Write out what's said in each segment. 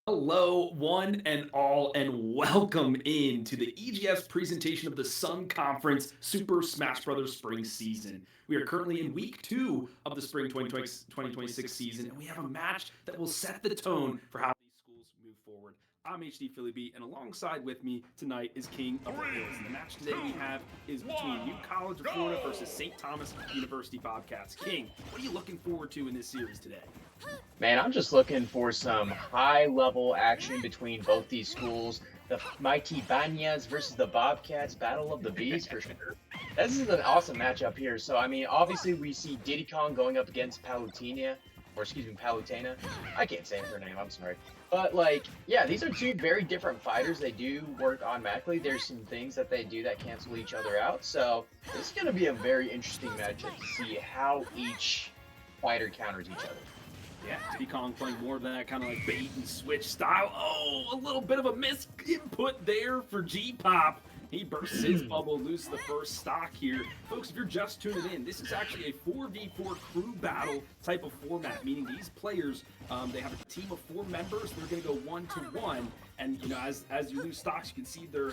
Hello, one and all, and welcome in to the EGS presentation of the Sun Conference Super Smash Bros. Spring season. We are currently in week 2 of the Spring 2026 season, and we have a match that will set the tone for how these schools move forward. I'm HD Philly B, and alongside with me tonight is King of the Hills. And the match today we have is between New College of Florida versus St. Thomas University Bobcats. King, what are you looking forward to in this series today? Man, I'm just looking for some high-level action between both these schools. The mighty Banyas versus the Bobcats, Battle of the Bees for sure. This is an awesome matchup here. So, I mean, obviously we see Diddy Kong going up against Palutena, or excuse me, Palutena. I can't say her name, I'm sorry. But, like, yeah, these are two very different fighters. They do work automatically. There's some things that they do that cancel each other out. So, this is going to be a very interesting matchup to see how each fighter counters each other. Yeah, Diddy Kong playing more of that kind of like bait and switch style. Oh, a little bit of a miss input there for G-Pop. He bursts his bubble, loses the first stock here. Folks, if you're just tuning in, this is actually a 4v4 crew battle type of format, meaning these players, they have a team of 4 members. They're going to go 1-to-1. And, you know, as you lose stocks, you can see their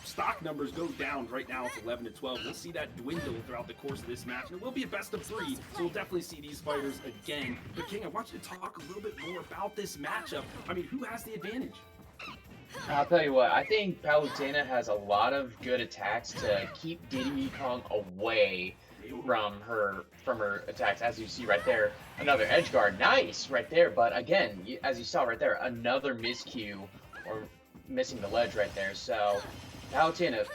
stock numbers go down. Right now it's 11-12. We'll see that dwindle throughout the course of this match. And it will be a best of 3, so we'll definitely see these fighters again. But, King, I want you to talk a little bit more about this matchup. I mean, who has the advantage? I'll tell you what, I think Palutena has a lot of good attacks to keep Diddy Kong away from her attacks, as you see right there. Another edge guard, nice right there. But again, as you saw right there, another miscue or missing the ledge right there. So Palutena,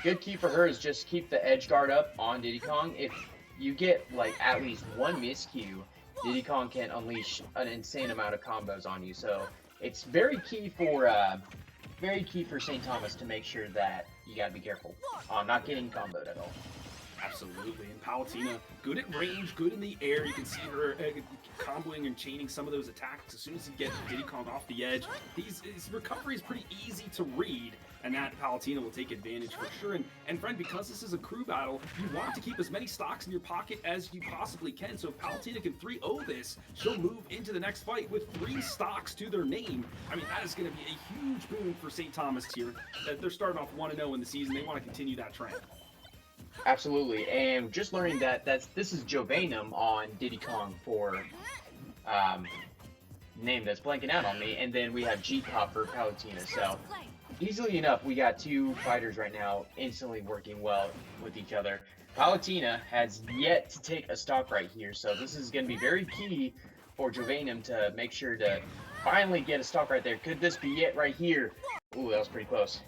good key for her is just keep the edge guard up on Diddy Kong. If you get like at least one miscue, Diddy Kong can unleash an insane amount of combos on you. So it's very key for St. Thomas to make sure that you gotta be careful on not getting comboed at all. Absolutely. And Palutena, good at range, good in the air. You can see her comboing and chaining some of those attacks. As soon as you get Diddy Kong off the edge, his recovery is pretty easy to read, and that Palutena will take advantage for sure. And friend, because this is a crew battle, you want to keep as many stocks in your pocket as you possibly can. So if Palutena can 3-0 this, she'll move into the next fight with 3 stocks to their name. I mean, that is going to be a huge boon for St. Thomas here. They're starting off 1-0 in the season. They want to continue that trend. Absolutely, and just learning that this is Jovanum on Diddy Kong for name that's blanking out on me, and then we have G-Pop for Palutena. So easily enough, we got 2 fighters right now instantly working well with each other. Palutena has yet to take a stock right here, so this is going to be very key for Jovanum to make sure to finally get a stock right there. Could this be it right here? Ooh, that was pretty close.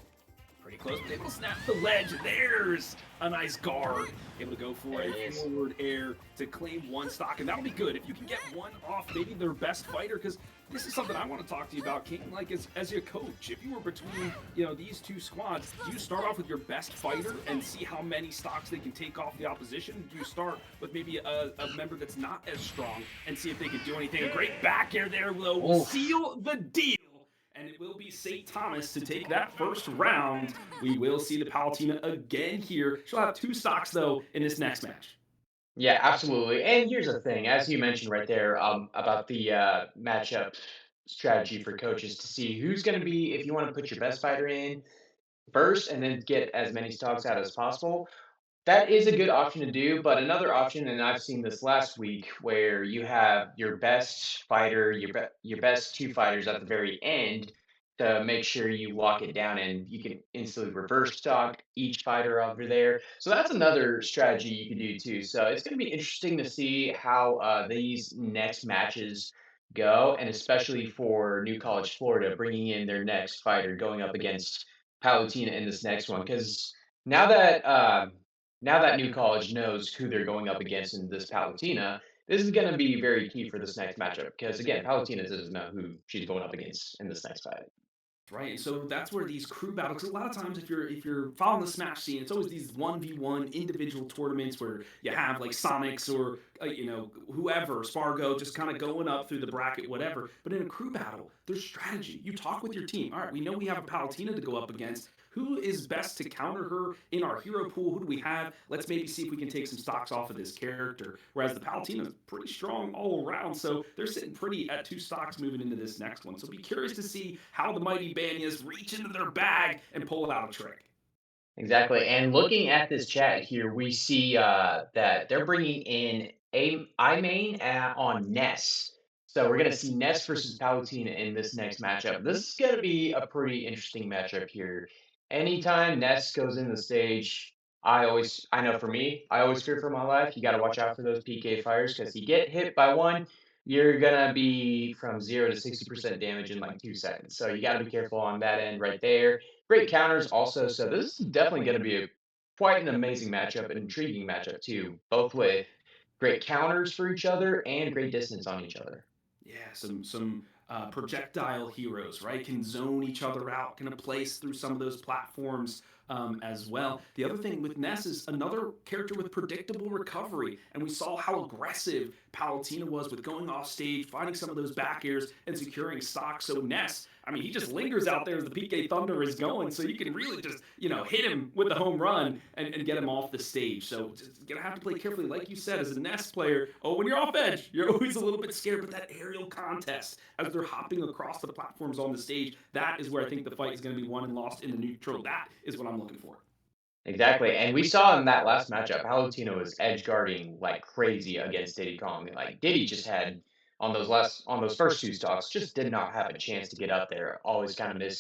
Pretty close, but able to snap the ledge. There's a nice guard. Able to go for a forward air to claim 1 stock, and that'll be good. If you can get 1 off maybe their best fighter, because this is something I want to talk to you about, King, like as your coach. If you were between, you know, these 2 squads, do you start off with your best fighter and see how many stocks they can take off the opposition? Do you start with maybe a member that's not as strong and see if they can do anything? A great back air there, though, will seal the deal. And it will be St. Thomas to take that first round. We will see the Palutena again here. She'll have 2 stocks, though, in this next match. Yeah, absolutely. And here's the thing, as you mentioned right there, about the matchup strategy for coaches to see who's going to be, if you want to put your best fighter in first and then get as many stocks out as possible. That is a good option to do, but another option, and I've seen this last week, where you have your best fighter, your best 2 fighters at the very end to make sure you lock it down, and you can instantly reverse stock each fighter over there. So that's another strategy you can do too. So it's going to be interesting to see how these next matches go, and especially for New College Florida bringing in their next fighter going up against Palutena in this next one, because now that New College knows who they're going up against in this Palutena, this is going to be very key for this next matchup. Because again, Palutena doesn't know who she's going up against in this next fight. Right, and so that's where these crew battles. 'Cause a lot of times, if you're following the Smash scene, it's always these 1v1 individual tournaments where you have like Sonics or whoever, Spargo, just kind of going up through the bracket, whatever. But in a crew battle, there's strategy. You talk with your team. All right, we know we have a Palutena to go up against. who is best to counter her in our hero pool? Who do we have? Let's maybe see if we can take some stocks off of this character. Whereas the Palutena is pretty strong all around, so they're sitting pretty at 2 stocks moving into this next one. So be curious to see how the mighty Banyas reach into their bag and pull out a trick. Exactly. And looking at this chat here, we see that they're bringing in a iMain on Ness. So we're going to see Ness versus Palutena in this next matchup. This is going to be a pretty interesting matchup here. Anytime Ness goes in the stage, I know for me, I always fear for my life. You got to watch out for those PK fires because you get hit by one, you're going to be from 0 to 60% damage in like 2 seconds. So you got to be careful on that end right there. Great counters also. So this is definitely going to be quite an amazing matchup, an intriguing matchup too, both with great counters for each other and great distance on each other. Yeah, some projectile heroes, right? Can zone each other out, can place through some of those platforms as well. The other thing with Ness is another character with predictable recovery, and we saw how aggressive Palutena was with going off stage, finding some of those back airs, and securing stock. So Ness, I mean, he just lingers out there as the PK Thunder is going, so you can really just, hit him with the home run and get him off the stage. So just gonna have to play carefully, like you said, as a Ness player. Oh, when you're off edge, you're always a little bit scared, but that aerial contest as they're hopping across the platforms on the stage, that is where I think the fight is going to be won and lost in the neutral. That is what I'm looking for. Exactly. And we saw in that last matchup, Palutino was edge guarding like crazy against Diddy Kong. Like Diddy just had on those first two stocks, just did not have a chance to get up there. Always kind of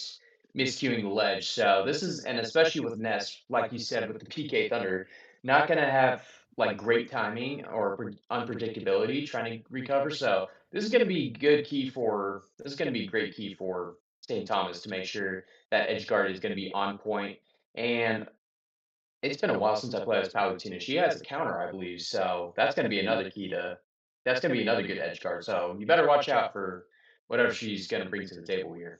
miscuing the ledge. So this is, and especially with Ness, like you said, with the PK Thunder, not gonna have like great timing or unpredictability trying to recover. So this is gonna be this is gonna be a great key for St. Thomas to make sure that edge guard is gonna be on point. And it's been a while since I played as Palutena. She has a counter, I believe, so that's going to be another key to. That's going to be another good edge card. So you better watch out for whatever she's going to bring to the table here.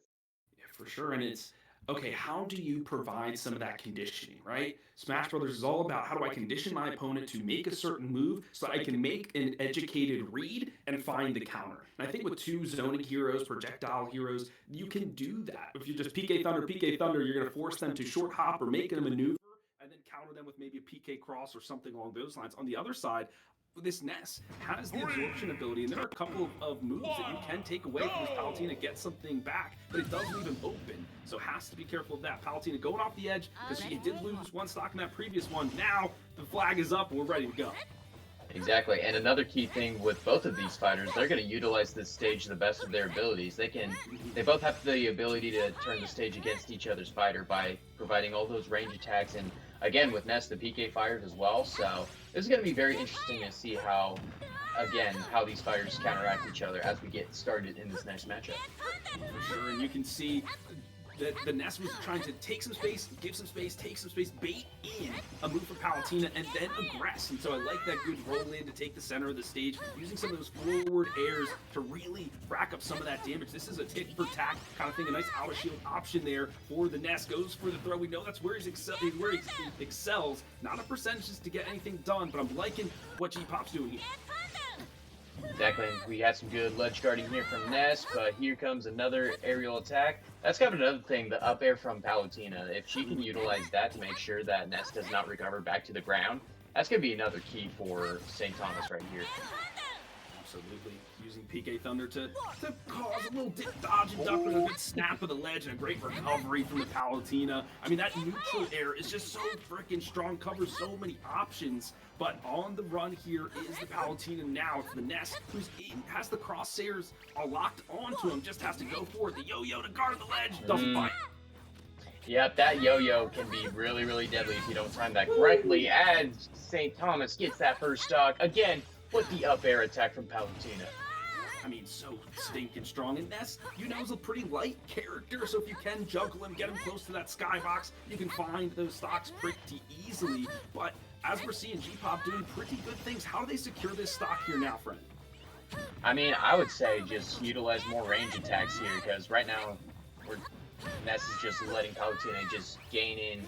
Yeah, for sure. And it's okay, how do you provide some of that conditioning, right? Smash Brothers is all about how do I condition my opponent to make a certain move so I can make an educated read and find the counter. And I think with two zoning heroes, projectile heroes, you can do that. If you just PK Thunder, you're going to force them to short hop or make a maneuver and then counter them with maybe a PK cross or something along those lines. On the other side, this Ness has the absorption ability, and there are a couple of moves that you can take away from this Palutena, get something back, but it does leave him open, so has to be careful of that. Palutena going off the edge, because she did lose one stock in that previous one. Now, the flag is up, and we're ready to go. Exactly, and another key thing with both of these fighters, they're going to utilize this stage to the best of their abilities. They both have the ability to turn the stage against each other's fighter by providing all those range attacks, and again with Ness, the PK fires as well. So this is going to be very interesting to see how these fighters counteract each other as we get started in this next matchup. For sure, and you can see that the Ness was trying to take some space, give some space, take some space, bait in a move for Palutena, and then aggress. And so I like that good roll in to take the center of the stage, using some of those forward airs to really rack up some of that damage. This is a tick for tack kind of thing, a nice out of shield option there for the Ness. Goes for the throw. We know that's where he excels. Not a percentage to get anything done, but I'm liking what G-Pop's doing here. Exactly. We had some good ledge guarding here from Ness, but here comes another aerial attack. That's kind of another thing, the up air from Palutena. If she can utilize that to make sure that Ness does not recover back to the ground, that's going to be another key for St. Thomas right here. Absolutely. Using PK Thunder to cause a little dip, dodge, and duck with a good snap of the ledge and a great recovery from the Palutena. I mean, that neutral air is just so freaking strong, covers so many options. But on the run here is the Palutena now. It's the Ness has the crosshairs locked onto him, just has to go for it. The yo-yo to guard the ledge, doesn't bite. Yep, that yo-yo can be really, really deadly if you don't time that correctly. As St. Thomas gets that first stock, again, with the up air attack from Palutena. I mean, so stinking strong. And Ness, is a pretty light character, so if you can juggle him, get him close to that skybox, you can find those stocks pretty easily. But as we're seeing G-Pop doing pretty good things, how do they secure this stock here now, friend? I mean, I would say just utilize more range attacks here, because right now, Ness is just letting Palutena just gain in,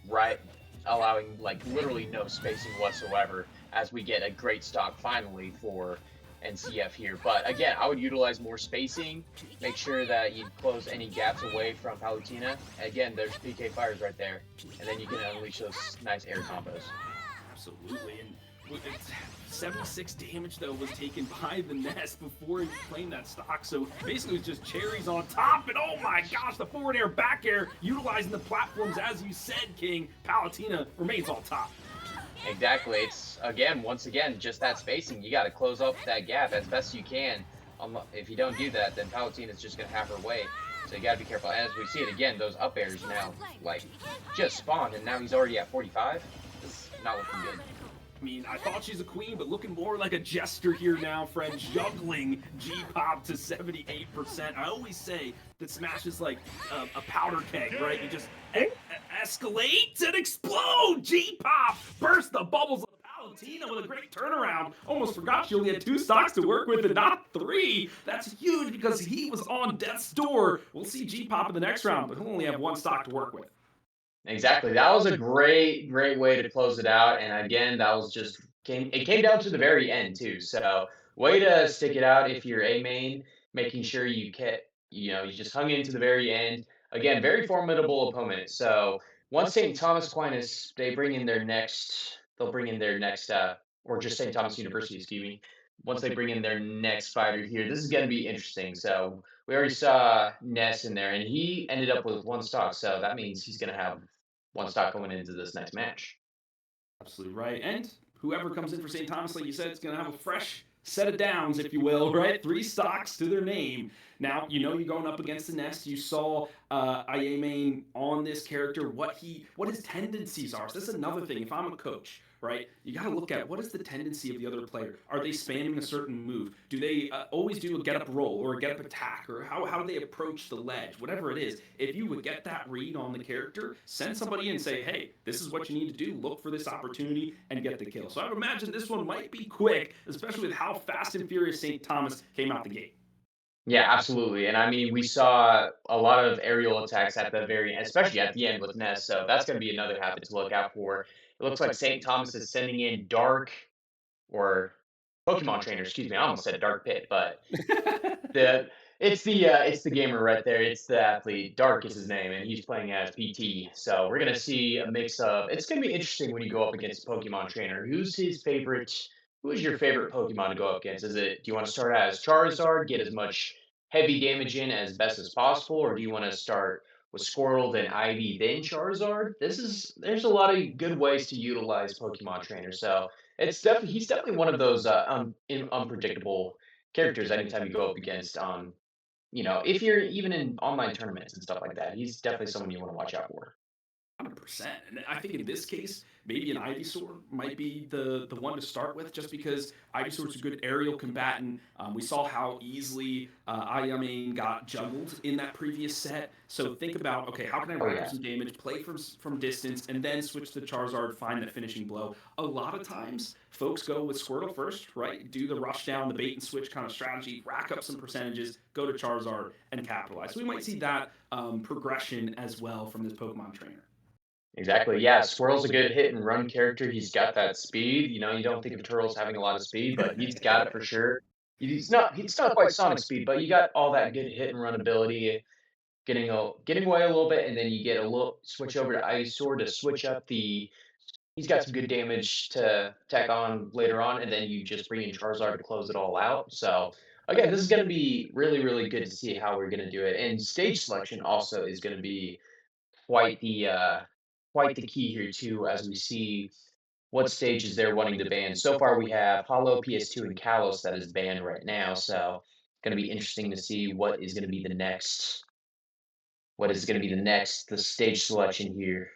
right, allowing, like, literally no spacing whatsoever, as we get a great stock finally for and CF here. But again, I would utilize more spacing. Make sure that you close any gaps away from Palutena. Again, there's PK fires right there, and then you can unleash those nice air combos. Absolutely. And it's 76 damage, though, was taken by the Nest before he claimed that stock. So basically, it was just cherries on top. And oh my gosh, the forward air, back air, utilizing the platforms, as you said, King. Palutena remains on top. Exactly. It's, again, once again, just that spacing. You got to close up that gap as best you can. If you don't do that, then Palutena is just going to have her way. So you got to be careful. As we see it again, those up airs now, like, just spawned, and now he's already at 45. This is not looking good. I mean, I thought she's a queen, but looking more like a jester here now, friend. Juggling G-Pop to 78%. I always say that Smash is like a powder keg, right? You just escalate and explode. G-Pop burst the bubbles of Palutena with a great turnaround. Almost forgot she only had 2 stocks to work with and not 3. That's huge because he was on death's door. We'll see G-Pop in the next round, but he'll only have 1 stock to work with. Exactly. That was a great way to close it out. And again, that was just it came down to the very end too. So way to stick it out if you're a main, making sure you you just hung into the very end. Again, very formidable opponent. So once St. Thomas Aquinas, they'll bring in their next or just St. Thomas University, excuse me. Once they bring in their next fighter here, this is going to be interesting. So we already saw Ness in there, and he ended up with 1 stock. So that means he's going to have 1 stock going into this next match. Absolutely right. And whoever comes in for St. Thomas, like you said, is going to have a fresh set of downs, if you will, right? 3 stocks to their name. Now, you're going up against the Nest. You saw IA Main on this character, what his tendencies are. So that's another thing. If I'm a coach, right, you got to look at what is the tendency of the other player. Are they spamming a certain move? Do they always do a get-up roll or a get-up attack? Or how do they approach the ledge? Whatever it is, if you would get that read on the character, send somebody in and say, hey, this is what you need to do. Look for this opportunity and get the kill. So I would imagine this one might be quick, especially with how fast and furious St. Thomas came out the gate. Yeah, absolutely. And I mean, we saw a lot of aerial attacks at the very end, especially at the end with Ness. So that's going to be another habit to look out for. It looks like St. Thomas is sending in Dark or Pokemon Trainer, excuse me. I almost said Dark Pit, but the it's the gamer right there. It's the athlete. Dark is his name, and he's playing as PT. So we're gonna see a mix of. It's gonna be interesting when you go up against Pokemon Trainer. Who's his favorite? Who is your favorite Pokemon to go up against? Is it? Do you want to start as Charizard, get as much heavy damage in as best as possible, or do you want to start with Squirtle, then Ivy, then Charizard? There's a lot of good ways to utilize Pokemon Trainer. So he's definitely one of those unpredictable characters anytime you go up against if you're even in online tournaments and stuff like that, he's definitely someone you want to watch out for. 100%. And I think in this case, maybe an Ivysaur might be the one to start with, just because Ivysaur's a good aerial combatant. We saw how easily Ayame got juggled in that previous set. So think about, okay, how can I rack up some damage, play from distance, and then switch to Charizard, find that finishing blow. A lot of times, folks go with Squirtle first, right? Do the rush down, the bait and switch kind of strategy, rack up some percentages, go to Charizard, and capitalize. So we might see that progression as well from this Pokemon trainer. Exactly. Yeah, Squirrel's a good hit and run character. He's got that speed. You don't think of Turtles having a lot of speed, but he's got it for sure. He's not quite Sonic speed, but you got all that good hit and run ability, getting away a little bit, and then you get a little switch over to Ivysaur to switch up the. He's got some good damage to tack on later on, and then you just bring in Charizard to close it all out. So again, this is going to be really, really good to see how we're going to do it. And stage selection also is going to be quite the uh, quite the key here too, as we see what stages they're wanting to ban. So far, we have Hollow, PS2, and Kalos that is banned right now. So it's going to be interesting to see what is going to be the next. What is going to be the stage selection here?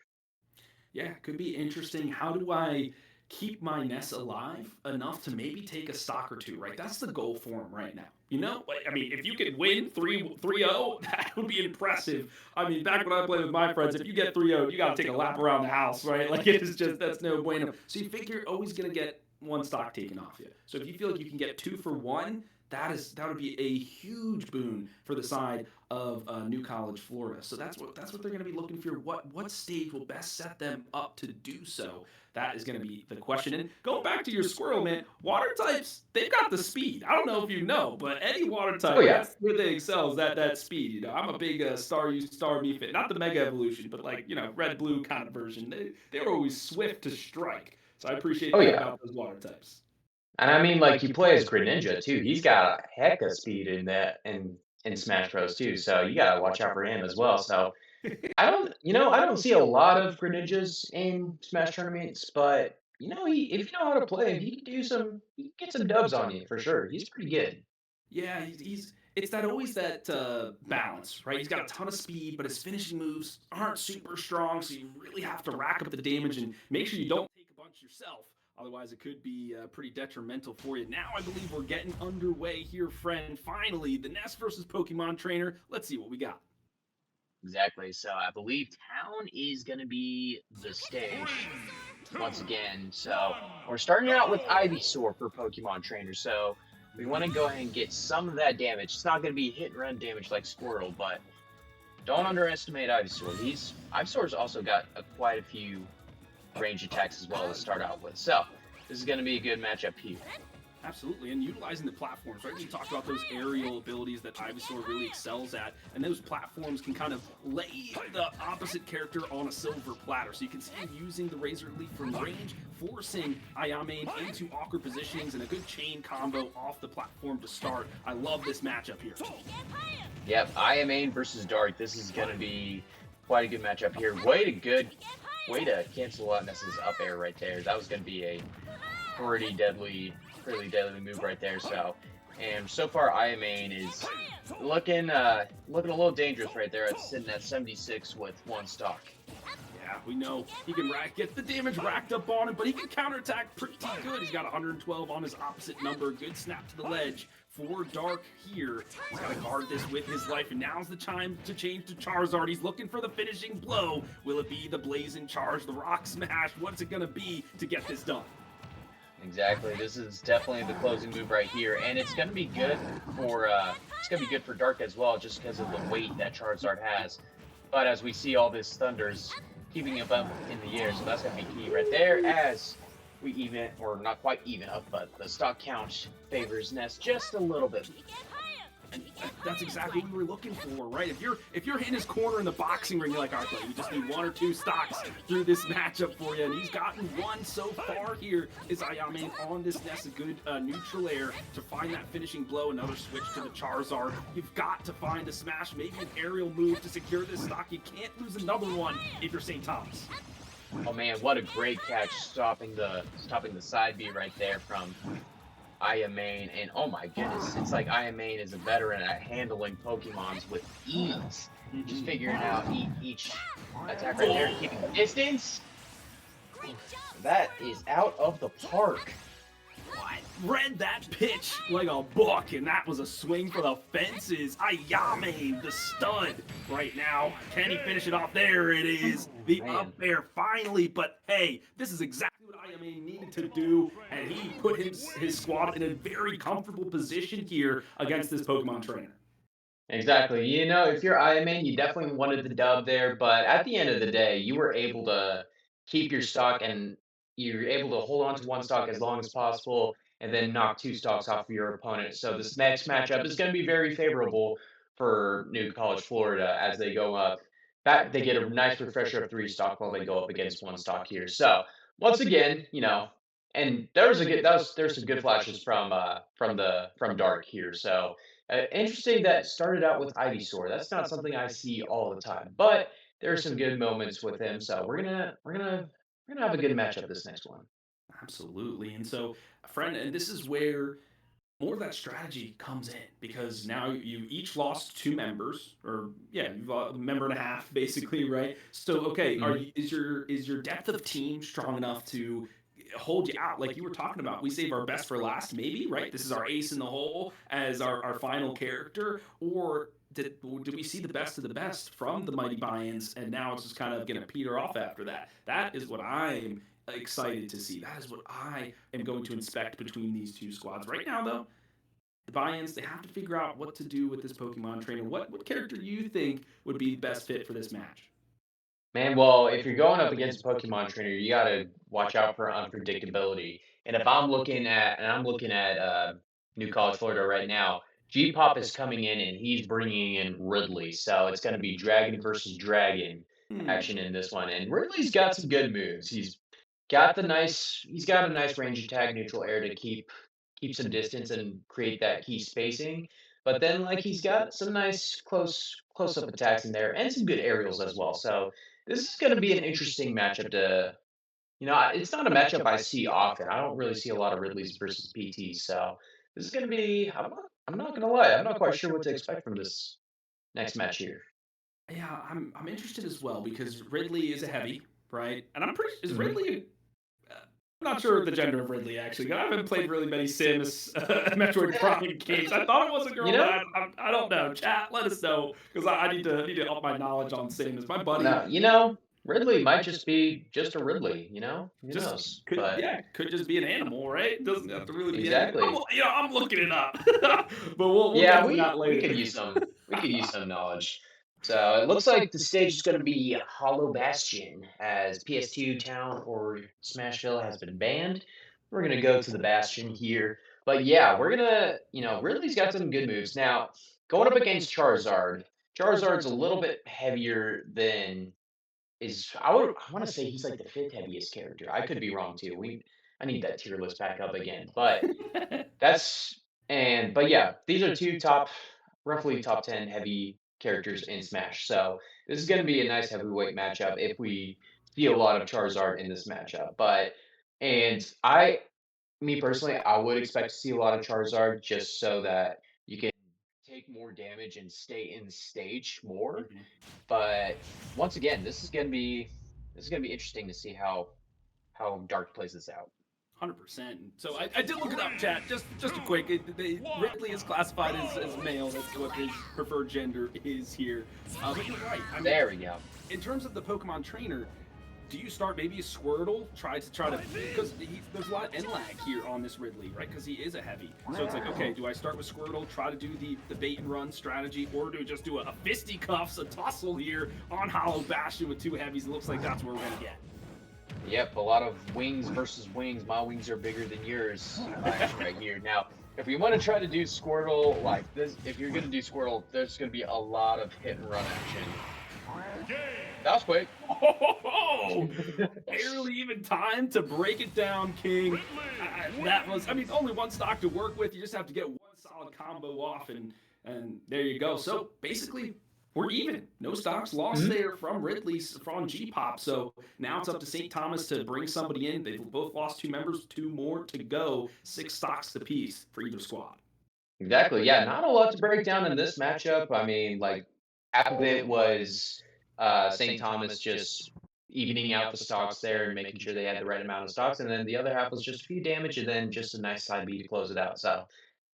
Yeah, could be interesting. How do I keep my Ness alive enough to maybe take a stock or two, right? That's the goal for him right now. I mean, if you could win 3-0, that would be impressive. I mean, back when I played with my friends, if you get 3-0, you got to take a lap around the house, right? Like, it is just, that's no bueno. So you figure you're always going to get 1 stock taken off you. So if you feel like you can get 2 for 1, that would be a huge boon for the side of New College, Florida. So that's what they're going to be looking for. What stage will best set them up to do so? That is going to be the question. And going back to your squirrel, man, water types, they've got the speed. I don't know if you know, but any water Oh type, yeah. that's where they excel is that speed. I'm a big Star U Star Me fit, not the Mega Evolution, but like red blue kind of version. They were always swift to strike. So I appreciate Oh that yeah. about those water types. And I mean, like you play as Greninja too. He's got a heck of speed in that in Smash Bros too. So you gotta watch out for him as well. So I don't see a lot of Greninjas in Smash tournaments, but if you know how to play him, he can get some dubs on you for sure. He's pretty good. Yeah, he's it's that always that balance, right? He's got a ton of speed, but his finishing moves aren't super strong, so you really have to rack up the damage and make sure you don't take a bunch yourself. Otherwise, it could be pretty detrimental for you. Now, I believe we're getting underway here, friend. Finally, the Nest versus Pokemon Trainer. Let's see what we got. Exactly. So I believe town is going to be the stage once again. So we're starting out with Ivysaur for Pokemon Trainer. So we want to go ahead and get some of that damage. It's not going to be hit and run damage like Squirtle, but don't underestimate Ivysaur. Ivysaur's also got quite a few range attacks as well to start out with. So this is going to be a good matchup here. Absolutely, and utilizing the platforms, right? We talked about those aerial abilities that Ivysaur really excels at, and those platforms can kind of lay the opposite character on a silver platter. So you can see him using the Razor Leaf from range, forcing Ayame into awkward positions, and a good chain combo off the platform to start. I love this matchup here. Yep, Iamane versus Dark. This is going to be quite a good matchup here. Way to cancel out Ness's up air right there. That was going to be a pretty deadly move right there. So, and so far Iamane is looking a little dangerous right there. It's sitting at 76 with one stock. Yeah, we know he can get the damage racked up on him, but he can counterattack pretty good. He's got 112 on his opposite number. Good snap to the ledge for Dark here. He's got to guard this with his life, and now's the time to change to Charizard. He's looking for the finishing blow. Will it be the Blazing Charge, the Rock Smash? What's it going to be to get this done? Exactly. This is definitely the closing move right here, and it's going to be good for Dark as well, just because of the weight that Charizard has. But as we see all this thunders keeping him up in the air, so that's going to be key right there. As we even, or not quite even up, but the stock count favors Ness just a little bit. And that's exactly what we were looking for, right? If you're in his corner in the boxing ring, you're like, all right, buddy, we just need 1 or 2 stocks through this matchup for you. And he's gotten 1 so far here. Is Ayame on this Nest a good neutral air to find that finishing blow? Another switch to the Charizard. You've got to find a smash, maybe an aerial move to secure this stock. You can't lose another one if you're St. Thomas. Oh man, what a great catch, stopping the side B right there from Iamane, and oh my goodness, it's like Iamane is a veteran at handling Pokemons with ease. Just figuring out each attack right there, keeping the distance. That is out of the park. Read that pitch like a book, and that was a swing for the fences. Ayame, the stud, right now. Can he finish it off? There it is. The up air finally, but hey, this is exactly what Ayame needed to do, and he put his squad in a very comfortable position here against this Pokemon trainer. Exactly. If you're Iron Man, you definitely wanted the dub there, but at the end of the day, you were able to keep your stock and you're able to hold on to one stock as long as possible and then knock 2 stocks off of your opponent. So this next matchup is going to be very favorable for New College Florida as they go up. They get a nice refresher of 3 stock while they go up against 1 stock here. So once again, and there's some good flashes from Dark here. So interesting that started out with Ivysaur. That's not something I see all the time, but there are some good moments with him. So we're gonna have a good matchup this next one. Absolutely. And so, friend, and this is where more of that strategy comes in because now you each lost 2 members, or yeah, you've lost a member and a half, basically, right? So, okay, Mhm. is your depth of team strong enough to hold you out? Like you were talking about, we save our best for last, maybe, right? This is our ace in the hole as our final character, or did we see the best of the best from the mighty buy-ins, and now it's just kind of going to peter off after that? That is what I'm excited to see. That is what I am going to inspect between these 2 squads. Right now, though, the buy-ins, they have to figure out what to do with this Pokemon trainer. What character do you think would be the best fit for this match? Man, well, if you're going up against a Pokemon trainer, you gotta watch out for unpredictability. And if I'm looking at New College, Florida right now, G Pop is coming in and he's bringing in Ridley, so it's gonna be Dragon versus Dragon Hmm. action in this one. And Ridley's got some good moves. He's got a nice range attack, neutral air to keep some distance and create that key spacing. But then like he's got some nice close up attacks in there and some good aerials as well. So this is going to be an interesting matchup to it's not a matchup I see often. I don't really see a lot of Ridleys versus PTs. So this is going to be I'm not going to lie. I'm not quite sure what to expect from this next match here. Yeah, I'm interested as well because Ridley is a heavy, right? And I'm pretty is Mhm. Ridley. I'm not sure of the gender of Ridley actually. I haven't played really many Sims, Metroid Prime games. I thought it was a You girl, but know, I don't know. Chat, let us know because I need to up my knowledge on Sims. My buddy no, Ridley might just be just a Ridley. Who just knows? could But yeah could just be an animal, right? It doesn't have to really be anything. exactly. I'm looking it up, but we'll get Yeah, to that we later. could use some knowledge. So it looks like the stage is going to be Hollow Bastion, as PS2 Town or Smashville has been banned. We're going to go to the Bastion here, but yeah, we're gonna Ridley's got some good moves now. Going up against Charizard, Charizard's a little bit heavier than is I want to say he's like the fifth heaviest character. I could be wrong too. We I need that tier list back up again, but that's but yeah, these are two roughly top 10 heavy characters in Smash. So this is going to be a nice heavyweight matchup if we see a lot of Charizard in this matchup. And me personally, I would expect to see a lot of Charizard just so that you can take more damage and stay in the stage more. Mhm. But once again, this is gonna be interesting to see how Dark plays this out. 100%. So I did look it up, chat. Just a quick. Ridley is classified as male. That's what his preferred gender is here. But you're right. I mean, There we go. in terms of the Pokemon trainer, do you start maybe a Squirtle? Try to because there's a lot of N lag here on this Ridley, right? Because he is a heavy. So it's like, okay, do I start with Squirtle, try to do the bait and run strategy, or do I just do a fisticuffs, a tussle here on Hollow Bastion with two heavies? It looks like that's where we're gonna get. Yep, a lot of wings versus wings. My wings are bigger than yours right here. Now, if we want to try to do Squirtle like this, if you're going to do Squirtle, there's going to be a lot of hit and run action. That was quick. Oh, barely even time to break it down, King. That was, I mean, only one stock to work with. You just have to get one solid combo off, and there you go. So basically, we're even. No stocks lost Mhm. there from Ridley from G Pop. So now it's up to St. Thomas to bring somebody in. They've both lost two members, two more to go. Six stocks apiece for either squad. Exactly. Yeah, not a lot to break down in this matchup. I mean, like half of it was St. Thomas just evening out the stocks there and making sure they had the right amount of stocks, and then the other half was just a few damage and then just a nice side B to close it out. So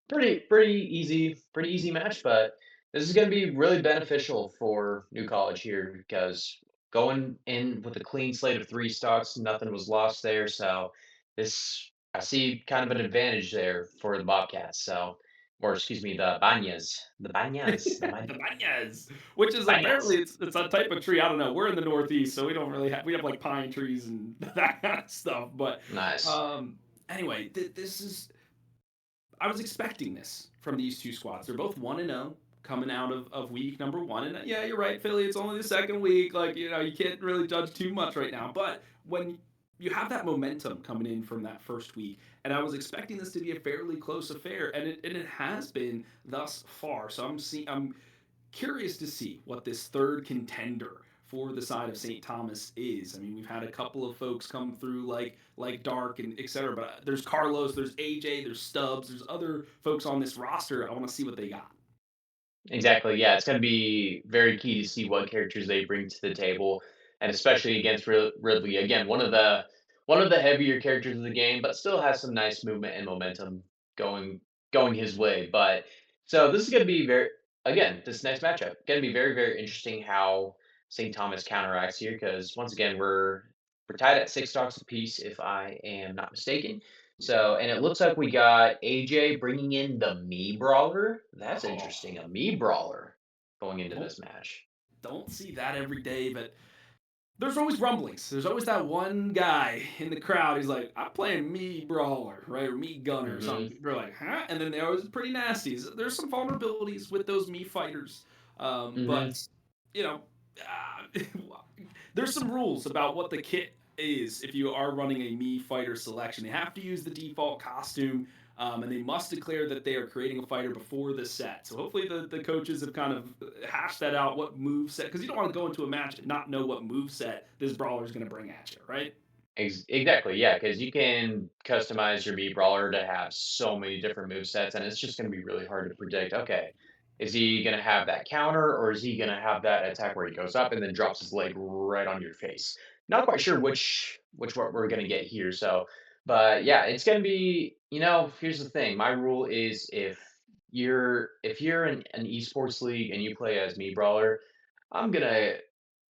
pretty easy match, but this is going to be really beneficial for New College here because going in with a clean slate of three stocks, nothing was lost there. So this I see kind of an advantage there for the Bobcats. So, or excuse me, The banyas, which is apparently Banyas. it's a type of tree. I don't know. We're in the Northeast, so we don't really have we have like pine trees and that kind of stuff. But Nice. um, anyway, this is I was expecting this from these two squads. They're both 1-0 coming out of week number one. And yeah, you're right, Philly. It's only the second week. Like, you can't really judge too much right now. But when you have that momentum coming in from that first week, and I was expecting this to be a fairly close affair, and it has been thus far. So I'm curious to see what this third contender for the side of St. Thomas is. I mean, we've had a couple of folks come through like Dark and etc. But there's Carlos, there's AJ, there's Stubbs, there's other folks on this roster. I want to see what they got. Exactly. Yeah, it's going to be very key to see what characters they bring to the table, and especially against Ridley. Again, one of the heavier characters of the game, but still has some nice movement and momentum going going his way. But so this is going to be this next matchup going to be very interesting how St. Thomas counteracts here because once again we're tied at six stocks apiece if I am not mistaken. So, and it looks like we got AJ bringing in the Me Brawler. That's Oh, interesting. A Me Brawler going into don't this match. don't see that every day, but there's always rumblings. There's always that one guy in the crowd. He's like, "I'm playing me brawler, right, or me gunner, or Hmm. something." They're like, "Huh?" And then they're always pretty nasty. There's some vulnerabilities with those me fighters, Hmm. but you know, uh, there's some rules about what the kit is if you are running a me fighter selection. They have to use the default costume. And they must declare that they are creating a fighter before the set. So hopefully the coaches have kind of hashed that out, what move set, because you don't want to go into a match and not know what move set this brawler is going to bring at you, right? Exactly, yeah, because you can customize your Mii Brawler to have so many different move sets, and it's just going to be really hard to predict. Okay, is he going to have that counter, or is he going to have that attack where he goes up and then drops his leg right on your face? Not quite sure which what we're going to get here. So, but yeah, it's going to be. Here's the thing. My rule is if you're in an esports league and you play as Mii Brawler, I'm gonna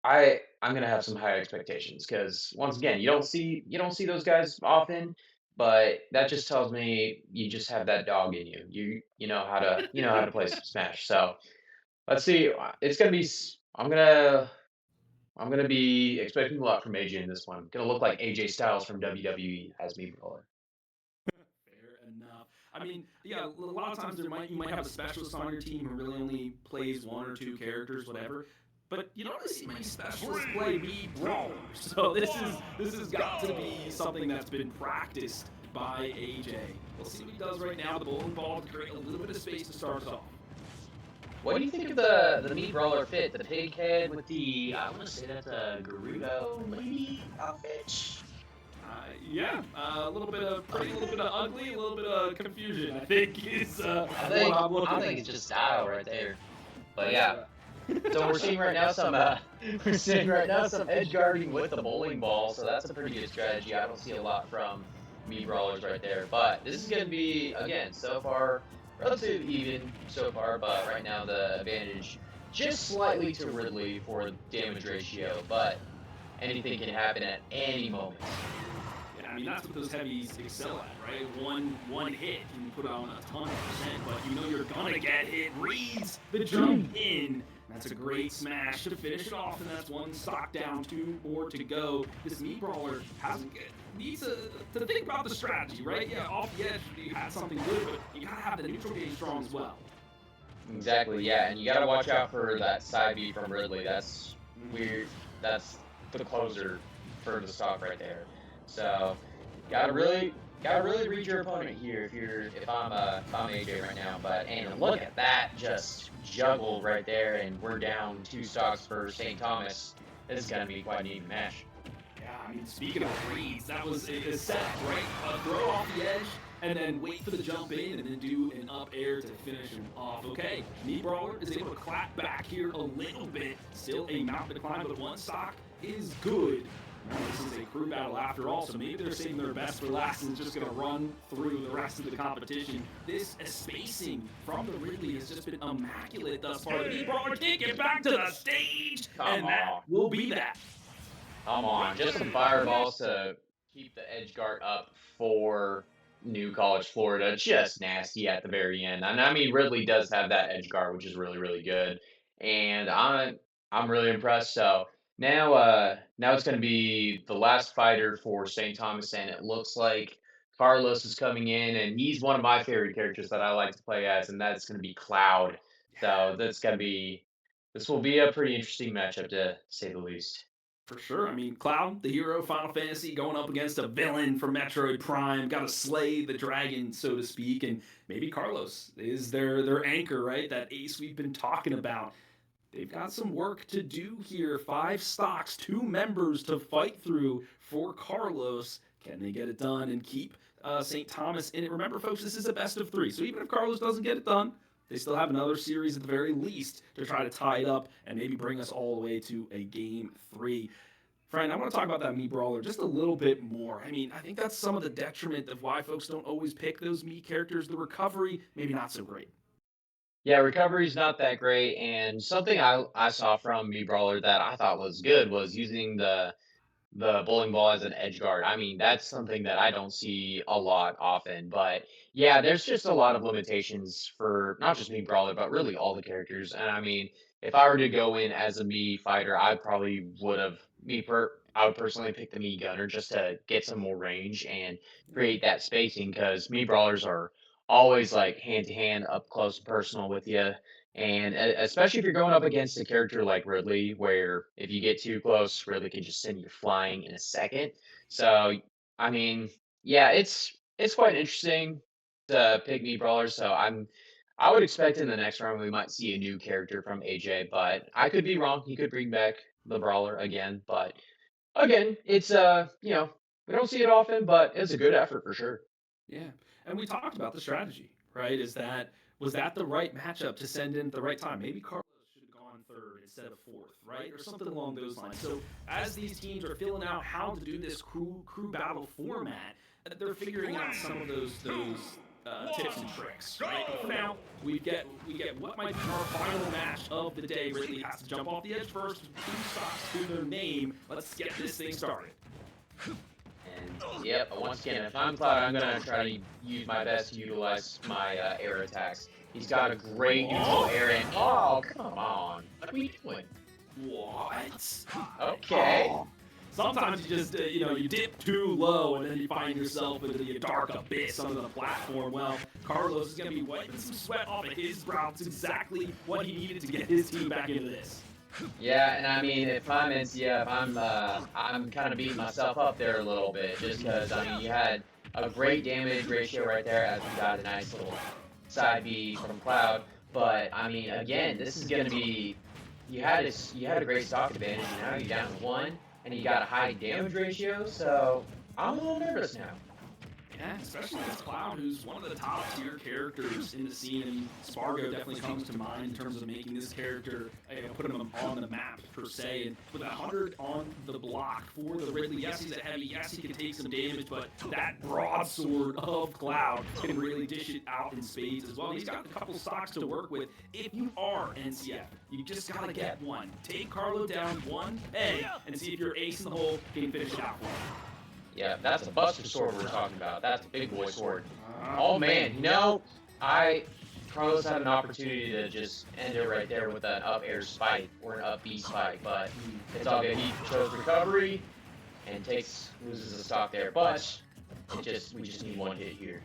I'm gonna have some high expectations because once again, you don't see those guys often, but that just tells me you just have that dog in you. You know how to play some Smash. So let's see. It's gonna be. I'm gonna be expecting a lot from AJ in this one. Gonna look like AJ Styles from WWE as me brawler. Fair enough. I mean, yeah, a lot of times you might have a specialist on your team who really only plays one or two characters, whatever. But you don't really see many specialists play me brawlers. So this has got to be something that's been practiced by AJ. We'll see what he does right now. The bowling ball to create a little bit of space to start us off. What do you think of the Mii Brawler fit? The pig head with the I want to say that's a Gerudo lady outfit. Yeah, a little bit of pretty, a little bit of ugly, a little bit of confusion. I think is I what think I'm I looking think at. it's just style right there. But That's yeah, so we're seeing right now some we're seeing right now some edge guarding with the bowling ball, so that's a pretty good strategy. I don't see a lot from me brawlers right there, but this is going to be again so far relatively even so far, but right now the advantage just slightly to Ridley for damage ratio, but anything can happen at any moment. Yeah, I mean that's what those heavies excel at, right? One hit can put on a ton of percent, but you know you're gonna get hit. Reads the jump in. That's a great smash to finish it off, and that's one stock down, two more to go. This meat brawler needs to think about the strategy, right? Yeah, off the edge you had something good, but you gotta have the neutral game strong as well. Exactly, yeah, and you got to watch out for that side B from Ridley. That's weird. That's the closer for the stock right there. So, gotta really read your opponent here if I'm AJ right now. But and look at that, just juggle right there, and we're down two stocks for St. Thomas. This is gonna be quite an even match. Yeah, I mean, speaking of reads, that was a setup, right? Throw off the edge and then wait for the jump in and then do an up air to finish him off. Okay, Meat Brawler is able to clap back here a little bit. Still a mountain to climb, but one stock is good. Remember, this is a crew battle after all, so maybe they're saving their best for last and just going to run through the rest of the competition. This spacing from the Ridley has just been immaculate thus far. The Meat Brawler can't get back to the stage, Come and that on. will be that. Come on, just some fireballs to keep the edge guard up for New College, Florida. Just nasty at the very end. And I mean, Ridley does have that edge guard, which is really, really good. And I'm really impressed. So now it's going to be the last fighter for St. Thomas, and it looks like Carlos is coming in, and he's one of my favorite characters that I like to play as, and that's going to be Cloud. So this will be a pretty interesting matchup to say the least. For sure. I mean, Cloud, the hero, Final Fantasy, going up against a villain from Metroid Prime, got to slay the dragon, so to speak. And maybe Carlos is their anchor, right? That ace we've been talking about. They've got some work to do here. 5 stocks, 2 members to fight through for Carlos. Can they get it done and keep St. Thomas in it? Remember, folks, this is a best of 3. So even if Carlos doesn't get it done, they still have another series at the very least to try to tie it up and maybe bring us all the way to a game 3. Friend, I want to talk about that Mii Brawler just a little bit more. I mean, I think that's some of the detriment of why folks don't always pick those Mii characters. The recovery, maybe not so great. Yeah, recovery's not that great, and something I saw from Me Brawler that I thought was good was using the bowling ball as an edge guard. I mean, that's something that I don't see a lot often. But yeah, there's just a lot of limitations for not just me brawler, but really all the characters. And I mean, if I were to go in as a me fighter, I probably would have I would personally pick the me gunner just to get some more range and create that spacing because me brawlers are always like hand to hand, up close and personal with you. And especially if you're going up against a character like Ridley, where if you get too close, Ridley can just send you flying in a second. So, I mean, yeah, it's quite interesting to pick me brawlers. So I would expect in the next round we might see a new character from AJ, but I could be wrong. He could bring back the brawler again, but again, it's we don't see it often, but it's a good effort for sure. Yeah, and we talked about the strategy, right? Was that the right matchup to send in at the right time? Maybe Carlos should have gone third instead of fourth, right, or something along those lines. So as these teams are filling out how to do this crew battle format, they're figuring out some of those tips and tricks, right? But for now, we get what might be our final match of the day. Ridley has to jump off the edge first, 2 stocks to their name. Let's get this thing started. And yep, once again, if I'm Cloud, I'm gonna try to use my best to utilize my air attacks. He's got a great neutral air and oh come on, what are we doing? What? Okay. Oh. Sometimes you just, you dip too low and then you find yourself into the dark abyss under the platform. Well, Carlos is going to be wiping some sweat off of his brow. It's exactly what he needed to get his team back into this. Yeah, and I mean, if I'm NCF, I'm kind of beating myself up there a little bit, just because I mean, you had a great damage ratio right there, as we got a nice little side B from Cloud. But I mean, again, this is gonna be you had a great stock advantage, and now you're down to one, and you got a high damage ratio. So I'm a little nervous now. Yeah, especially as Cloud, who's one of the top tier characters in the scene. And Spargo definitely comes to mind in terms of making this character, putting him on the map per se. And with 100 on the block for the Ridley, yes, he's a heavy, yes, he can take some damage, but that broadsword of Cloud can really dish it out in spades as well. He's got a couple stocks to work with. If you are NCF, you just gotta get one. Take Carlo down one peg and see if your ace in the hole can finish it out for him. Yeah, that's a Buster sword we're talking about. That's a big boy sword. Oh man, I Carlos had an opportunity to just end it right there with an up air spike or an up B spike, but it's all good. He chose recovery and loses a stock there, but we just need one hit here.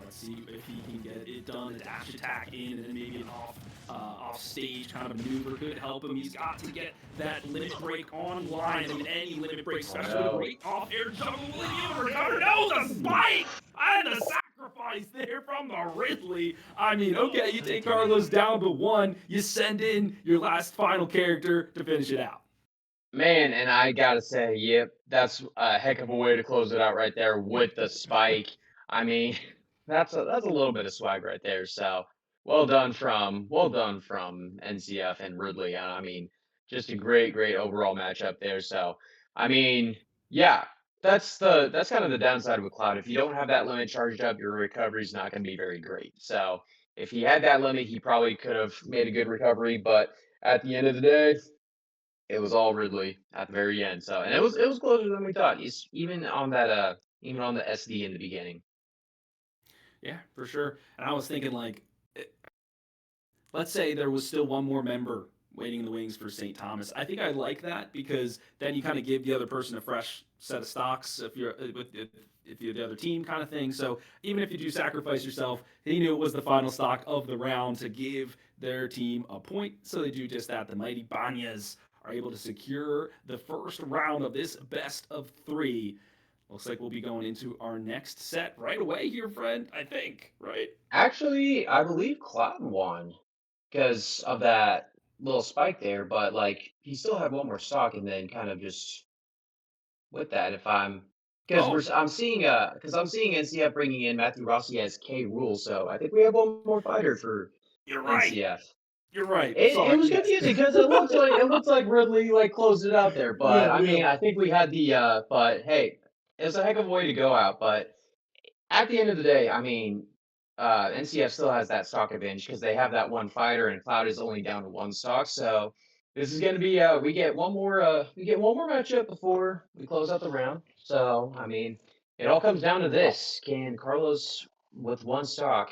Let's see if he can get it done. A dash attack in, and then maybe an off stage kind of maneuver could help him. He's got to get that limit break online. I mean, any limit break, especially with a great off air juggle. Will he be able to recover? No, the spike and the sacrifice there from the Ridley. I mean, okay, you take Carlos down to one, you send in your last final character to finish it out. Man, and I gotta say, yep, that's a heck of a way to close it out right there with the spike. I mean, that's a little bit of swag right there. So well done from NCF and Ridley. And I mean, just a great overall matchup there. So I mean, yeah, that's kind of the downside with Cloud. If you don't have that limit charged up, your recovery is not going to be very great. So if he had that limit, he probably could have made a good recovery. But at the end of the day, it was all Ridley at the very end. So, and it was closer than we thought. He's even on the SD in the beginning. Yeah, for sure. And I was thinking, like, let's say there was still one more member waiting in the wings for St. Thomas. I think I like that because then you kind of give the other person a fresh set of stocks if you're if you're the other team kind of thing. So even if you do sacrifice yourself, he knew it was the final stock of the round to give their team a point. So they do just that. The mighty Banyas are able to secure the first round of this best of three. Looks like we'll be going into our next set right away here, friend. I think, right? Actually, I believe Cloud won because of that little spike there, but like he still had one more stock, and then kind of just with that, if I'm because Oh, I'm seeing NCF bringing in Matthew Rossi as K Rule, so I think we have one more fighter for you're right. NCF. You're right. It Sorry. was Yes. confusing because it looked like Ridley like closed it out there, but Yeah, I yeah. mean I think we had the but hey, it's a heck of a way to go out. But at the end of the day, I mean NCF still has that stock advantage because they have that one fighter and Cloud is only down to one stock. So This is gonna be we get one more matchup before we close out the round. So I mean, it all comes down to this: can Carlos with one stock,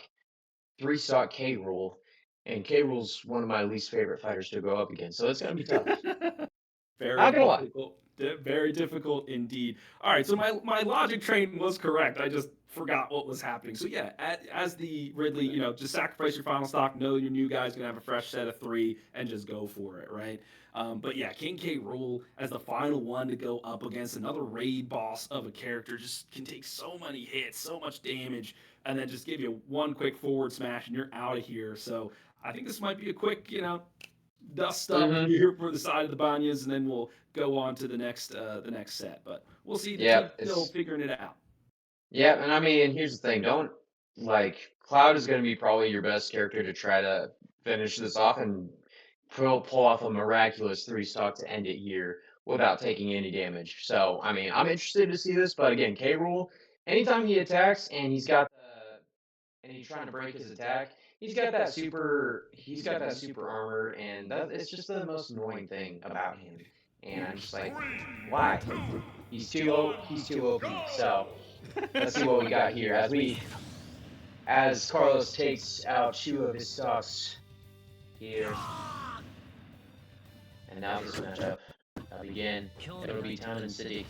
three stock K rule, and K rule's one of my least favorite fighters to go up against. So it's gonna be tough. Very Not gonna lie. difficult. Very difficult indeed. All right, so my logic train was correct. I just forgot what was happening. So yeah, as the Ridley, just sacrifice your final stock. Know your new guy's gonna have a fresh set of three, and just go for it, right? But yeah, King K. Rool as the final one to go up against another raid boss of a character just can take so many hits, so much damage, and then just give you one quick forward smash and you're out of here. So I think this might be a quick, dust up Hmm. here for the side of the Banyas, and then we'll go on to the next set. But we'll see. The Yeah, team's still it's figuring it out. yeah, and I mean, here's the thing: don't like Cloud is gonna be probably your best character to try to finish this off and pull off a miraculous three stock to end it here without taking any damage. So I mean, I'm interested to see this, but again, K Rule, anytime he attacks and he's trying to break his attack, he's got that super armor, and that it's just the most annoying thing about him. And I'm just like, why? He's too OP. So let's see what we got here as Carlos takes out two of his stocks here. And now this matchup will begin. It'll be Town and City.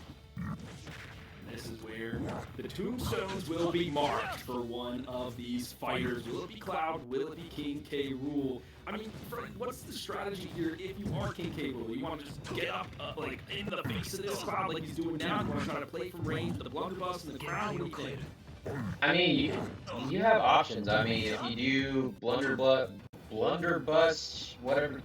This is where the tombstones will be marked for one of these fighters. Will it be Cloud? Will it be King K. Rule? I mean, what's the strategy here if you are King K. Rule? You want to just get up, like, in the face of this Cloud like he's doing now? You want to try to play from range, the blunderbuss and the crown? What do you think? I mean, you have options. I mean, if you do blunderbuss, whatever.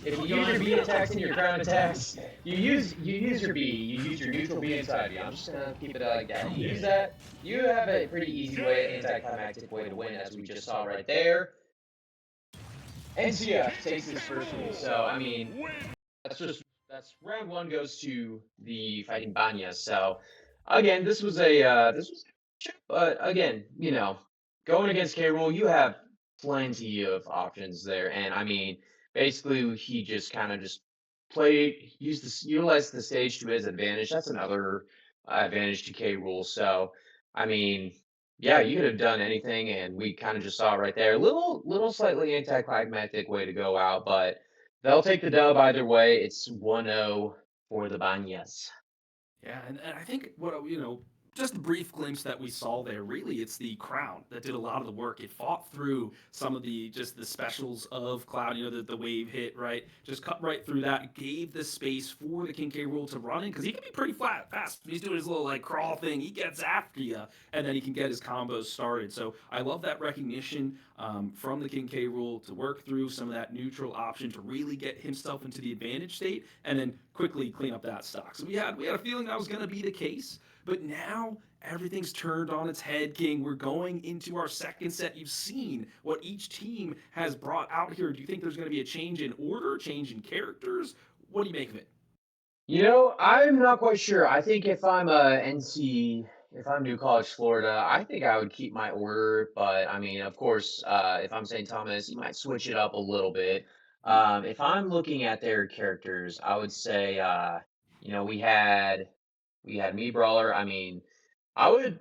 If you use your B attacks and your crown attacks, you use your B, you use your neutral B inside you. I'm just gonna keep it like that. You use that. You have a pretty easy way, anticlimactic way to win, as we just saw right there. NCF takes this first one. So I mean, that's round one goes to the Fighting Banyas. So again, this was but again, going against K. Rool, you have plenty of options there, and I mean, basically, he just kind of just utilized the stage to his advantage. That's another advantage to K. Rool. So, I mean, yeah, you could have done anything, and we kind of just saw it right there. Little slightly anticlimactic way to go out, but they'll take the dub either way. It's 1-0 for the Banyas. Yeah, and I think just the brief glimpse that we saw there, really, it's the crown that did a lot of the work. It fought through some of the specials of Cloud, the wave hit, right? Just cut right through that, gave the space for the King K. Rule to run in, because he can be pretty fast. He's doing his little, like, crawl thing. He gets after you, and then he can get his combos started. So I love that recognition from the King K. Rule to work through some of that neutral option to really get himself into the advantage state, and then quickly clean up that stock. So we had a feeling that was going to be the case. But now everything's turned on its head, King. We're going into our second set. You've seen what each team has brought out here. Do you think there's going to be a change in order, change in characters? What do you make of it? I'm not quite sure. I think if I'm New College, Florida, I think I would keep my order. But I mean, of course, if I'm St. Thomas, you might switch it up a little bit. If I'm looking at their characters, I would say, you know, we had we had me brawler. I mean, I would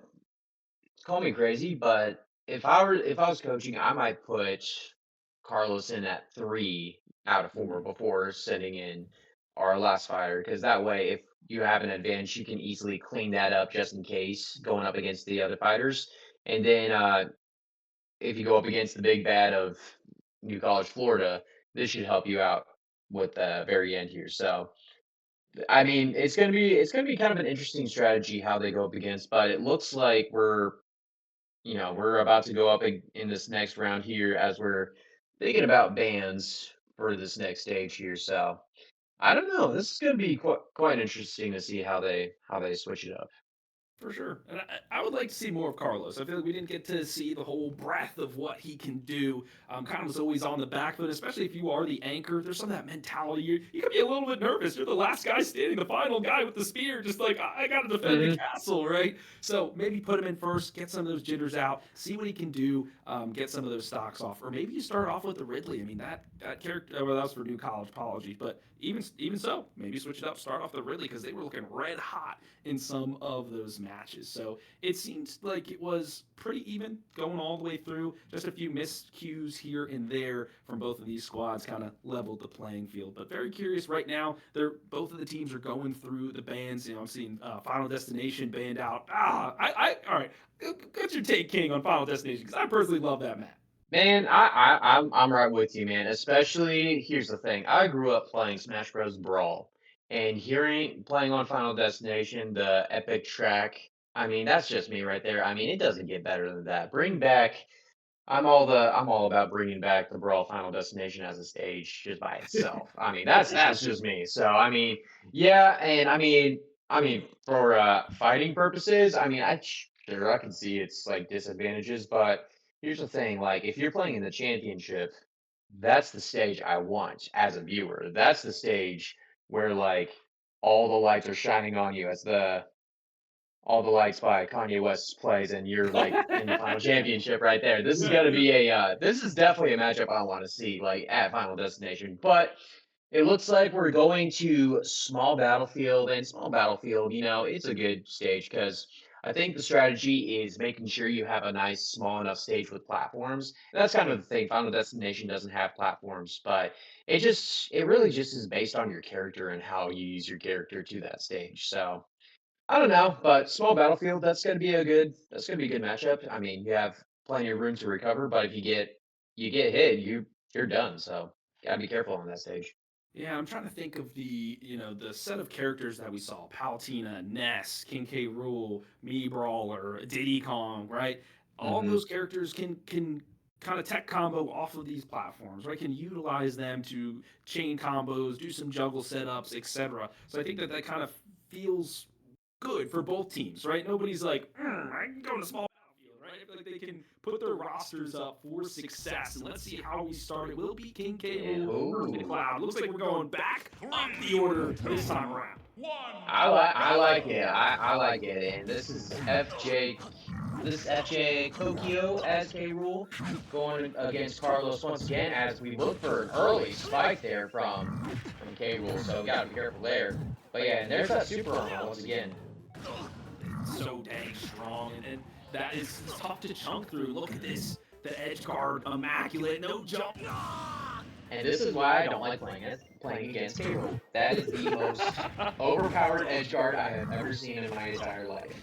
call me crazy, but if I was coaching, I might put Carlos in at 3 out of 4 Mm. before sending in our last fighter, because that way, if you have an advantage, you can easily clean that up just in case going up against the other fighters. And then if you go up against the big bad of New College, Florida, this should help you out with the very end here. So I mean, it's gonna be kind of an interesting strategy how they go up against, but it looks like we're about to go up in this next round here as we're thinking about bans for this next stage here. So I don't know. This is going to be quite interesting to see how they switch it up. For sure. And I would like to see more of Carlos. I feel like we didn't get to see the whole breadth of what he can do. Kind of was always on the back foot, especially if you are the anchor. There's some of that mentality. You can be a little bit nervous. You're the last guy standing, the final guy with the spear, just like, I got to defend the Hmm. castle, right? So maybe put him in first, get some of those jitters out, see what he can do, get some of those stocks off. Or maybe you start off with the Ridley. I mean, that character, well, that was for New College, apologies. But even so, maybe switch it up, start off the Ridley because they were looking red hot in some of those matches. So it seemed like it was pretty even going all the way through. Just a few miscues here and there from both of these squads kind of leveled the playing field. But very curious right now. They're both of the teams are going through the bans. I'm seeing Final Destination banned out. All right. What's your take, King, on Final Destination? Because I personally love that map. Man, I'm right with you, man. Especially, here's the thing. I grew up playing Smash Bros. Brawl, and hearing playing on Final Destination, the epic track. I mean, that's just me right there. I mean, it doesn't get better than that. Bring back. I'm all about bringing back the Brawl Final Destination as a stage just by itself. I mean, that's just me. So I mean, yeah, and I mean for fighting purposes, I mean, sure I can see it's like disadvantages, but here's the thing: like if you're playing in the championship, that's the stage I want as a viewer. That's the stage where like all the lights are shining on you as the all the Lights by Kanye West plays, and you're like in the final championship right there. This is gonna be this is definitely a matchup I want to see like at Final Destination. But it looks like we're going to Small Battlefield, and Small Battlefield, it's a good stage because I think the strategy is making sure you have a nice small enough stage with platforms. And that's kind of the thing. Final Destination doesn't have platforms, but it really just is based on your character and how you use your character to that stage. So I don't know, but small battlefield, that's gonna be a good matchup. I mean, you have plenty of room to recover, but if you get hit, you're done. So gotta be careful on that stage. Yeah, I'm trying to think of the set of characters that we saw: Palutena, Ness, King K. Rool, Me Brawler, Diddy Kong, right? All of Hmm. those characters can kind of tech combo off of these platforms, right? Can utilize them to chain combos, do some juggle setups, etc. So I think that kind of feels good for both teams, right? Nobody's like, I can go to small battlefield, right? I feel like they can put their rosters up for success. And let's see how we start. It will be King K. Yeah. Rool versus Ooh. McLeod. Looks like we're going back up the order this time around. I like it. And this is FJ Tokyo as K Rule going against Carlos once again as we look for an early spike there from K Rule. So we gotta be careful there. But yeah, and there's that super armor once again. So dang strong, and that is tough to chunk through. Look at this. The edge guard, immaculate, no jump. And this is why I don't like playing against K Rule. That is the most overpowered edge guard I have ever seen in my entire life.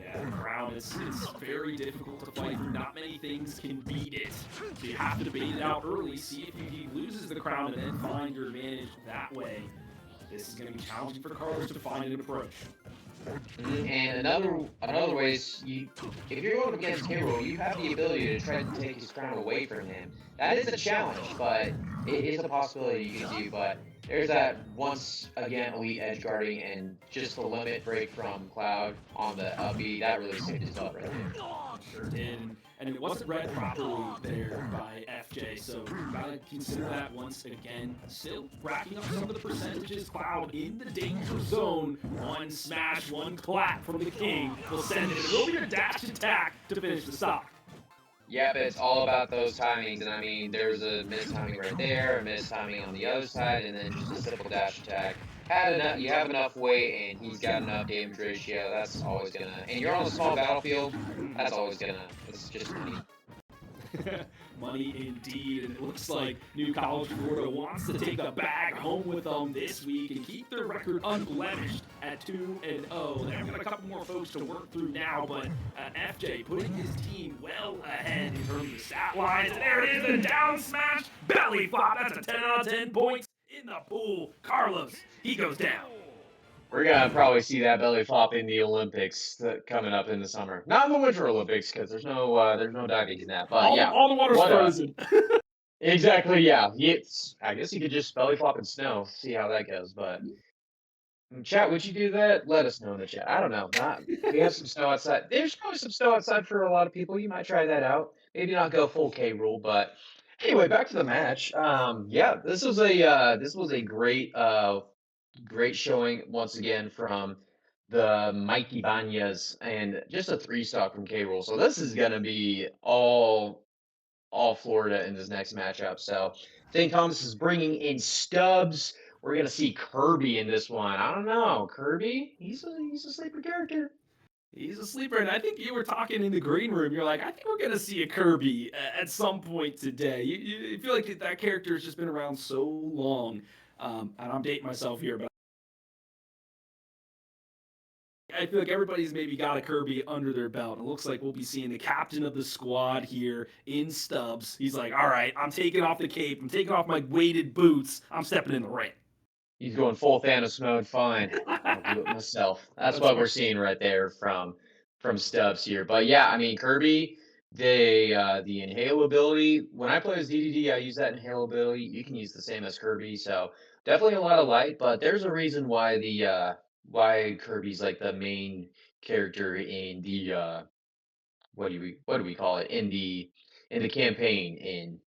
Yeah, the crown it's very difficult to fight through. Not many things can beat it. So you have to bait it out early, see if he loses the crown, and then find your advantage that way. This is going to be challenging for Carlos to find an approach. And another way is if you're going against Hero, you have the ability to try to take his crown away from him. That is a challenge, but it is a possibility you can do. But there's that once again elite edge guarding and just the limit break from Cloud on the B. That really saved his butt right there. Sure did. And it wasn't read properly there by FJ, so gotta consider that once again. Still racking up some of the percentages. Cloud in the danger zone. One smash, one clap from the King will send it. It will be a dash attack to finish the stock. Yeah, but it's all about those timings, and I mean, there's a missed timing right there, a missed timing on the other side, and then just a simple dash attack. You have enough weight, and he's got enough damage ratio. That's always gonna. And you're on a small battlefield. That's always gonna. It's just money. Money indeed, and it looks like New College Florida wants to take the bag home with them this week and keep their record unblemished at 2-0. They've got a couple more folks to work through now, but FJ putting his team well ahead in terms of stat lines. And there it is, the down smash belly flop. That's a 10 out of 10 points in the pool. Carlos, he goes down. We're gonna probably see that belly flop in the Olympics coming up in the summer. Not in the Winter Olympics because there's no diving in that. But yeah, All the water's what frozen. exactly? Yeah, I guess you could just belly flop in snow, see how that goes. But Chat, would you do that? Let us know in the chat. I don't know. Not we have some snow outside. There's probably some snow outside for a lot of people. You might try that out. Maybe not go full K rule, but anyway, back to the match. Yeah, this was a great showing once again from the Mikey Banyas and just a three stock from K rule. So this is gonna be all Florida in this next matchup. So St. Thomas is bringing in Stubbs. We're gonna see Kirby in this one. I don't know, Kirby. He's a sleeper character. He's a sleeper, and I think you were talking in the green room. You're like, I think we're gonna see a Kirby at some point today. You feel like that character has just been around so long, and I'm dating myself here, but I feel like everybody's maybe got a Kirby under their belt. It looks like we'll be seeing the captain of the squad here in Stubbs. He's like, all right, I'm taking off the cape. I'm taking off my weighted boots. I'm stepping in the ring. He's going full Thanos mode. Fine, I'll do it myself. That's what we're seeing right there from Stubbs here. But yeah, I mean Kirby, the inhale ability. When I play as DDD, I use that inhale ability. You can use the same as Kirby, so definitely a lot of light. But there's a reason why why Kirby's like the main character in the what do we call it in the campaign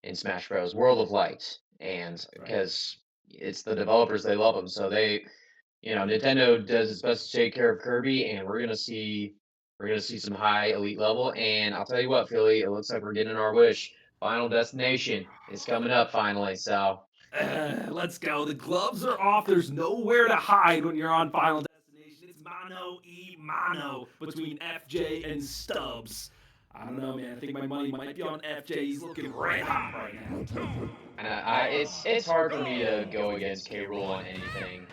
in Smash Bros. World of Light, and Right. because it's the developers, they love them, so they, Nintendo does its best to take care of Kirby, and we're gonna see some high elite level, and I'll tell you what, Philly, it looks like we're getting our wish. Final Destination is coming up finally, so Let's go. The gloves are off. There's nowhere to hide when you're on Final Destination. It's mano e mano between FJ and Stubbs. I don't know, man. I think my money might be on FJ. He's looking red hot right now. and it's hard for me to go against K Rule on anything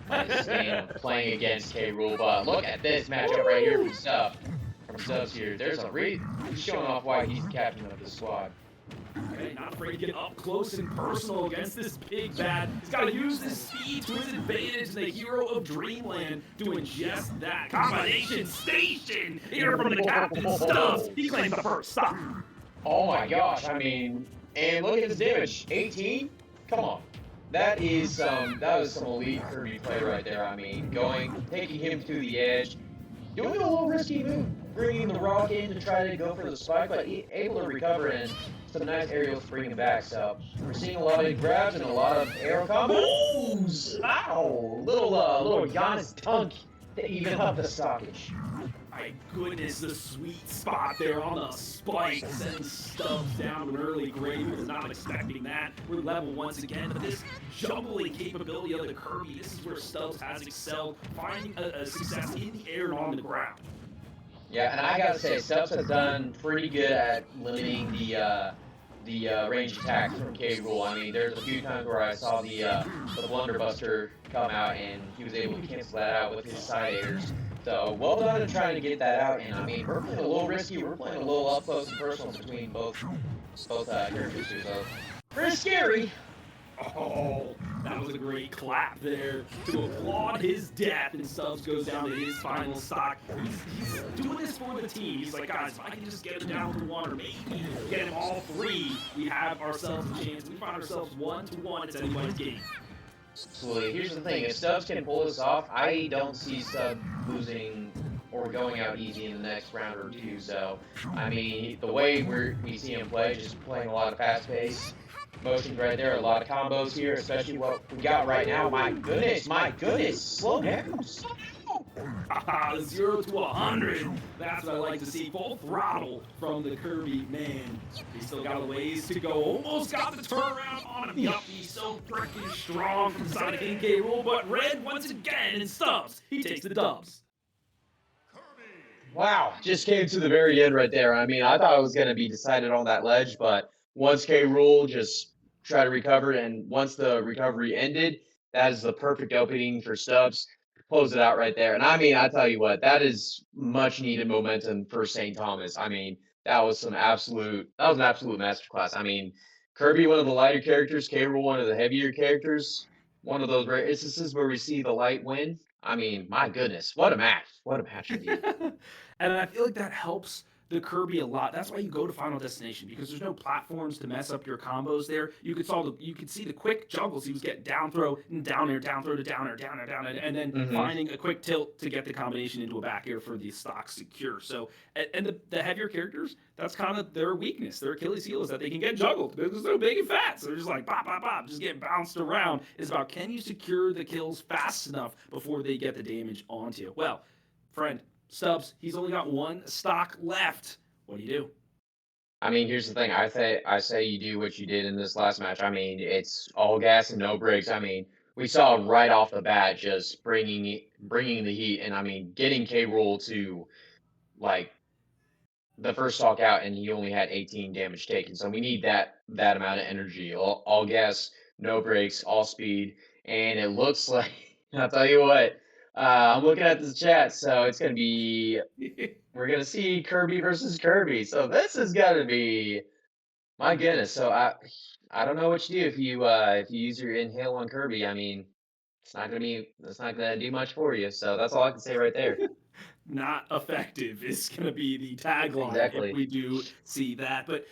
in playing against K Rule, but look at this matchup right here from Stubbs here. There's a he's showing off why he's the captain of the squad. Okay, not afraid to get up close and personal against this big bad. He's got to use his speed to his advantage. The hero of Dreamland doing just that. Combination station here from the captain Stubbs. He claimed the first stop. Oh my gosh, I mean, and look at his damage, 18? Come on. That was some elite Kirby play right there. I mean, taking him to the edge, doing a little risky move, bringing the rock in to try to go for the spike, but able to recover and some nice aerials to bring him back. So we're seeing a lot of grabs and a lot of arrow combos. Ow! Little Giannis dunk to even up the stockage. My goodness, the sweet spot there on the spike sends Stubbs down to an early grade. He was not expecting that. We're level once again, but this juggling capability of the Kirby, this is where Stubbs has excelled, finding a success in the air and on the ground. Yeah, and I gotta say, Stubbs has done pretty good at limiting the range attacks from K Rule. I mean, there's a few times where I saw the Blunderbuster come out, and he was able to cancel that out with his side airs. So well done in trying to get that out. And I mean, we're playing a little risky. We're playing a little up close and personal between both characters here. So pretty scary. Oh, that was a great clap there to applaud his death, and Stubbs goes down to his final stock. He's doing this for the team. He's like, guys, if I can just get him down to one, or maybe get him all three, we have ourselves a chance. We find ourselves 1-1. It's anybody's game. Absolutely. Here's the thing: if Stubbs can pull this off, I don't see Stubbs losing or going out easy in the next round or two. So, I mean, the way we see him play, just playing a lot of fast pace motions right there, a lot of combos here, especially what we got right now. My goodness, slow down. 0 to 100. That's what I like to see. Full throttle from the Kirby man. He's still got a ways to go. Almost got the turnaround on him. Yup, he's so freaking strong from Sonic and K Rule, but Red once again and Stubbs. He takes the dubs. Wow, just came to the very end right there. I mean, I thought it was going to be decided on that ledge, but once K Rule just tried to recover, and once the recovery ended, that is the perfect opening for Stubbs. Close it out right there. And I mean, I tell you what, that is much needed momentum for St. Thomas. I mean, that was an absolute masterclass. I mean, Kirby, one of the lighter characters, K Rule, one of the heavier characters, one of those rare instances where we see the light win. I mean, my goodness, what a match. What a match indeed. And I feel like that helps the Kirby a lot. That's why you go to Final Destination, because there's no platforms to mess up your combos there. You could see the quick juggles. He was getting down throw and down air, down throw to down air, down air, down air, and then Hmm. finding a quick tilt to get the combination into a back air for the stock secure. So, and the heavier characters, that's kind of their weakness. Their Achilles heel is that they can get juggled because they're so big and fat. So they're just like pop, pop, pop, just getting bounced around. It's about, can you secure the kills fast enough before they get the damage onto you? Well, friend, Stubbs, he's only got one stock left. What do you do? I mean, here's the thing. I say you do what you did in this last match. I mean, it's all gas and no brakes. I mean, we saw right off the bat just bringing the heat, and I mean, getting K. Rool to like the first talk out, and he only had 18 damage taken. So we need that amount of energy. All gas, no brakes, all speed, and it looks like I'll tell you what. I'm looking at this chat, so it's gonna be we're gonna see Kirby versus Kirby. So this is gonna be my goodness. So I don't know what you do if you use your inhale on Kirby. I mean, it's not gonna do much for you. So that's all I can say right there. Not effective is going to be the tagline if Exactly. we do see that. But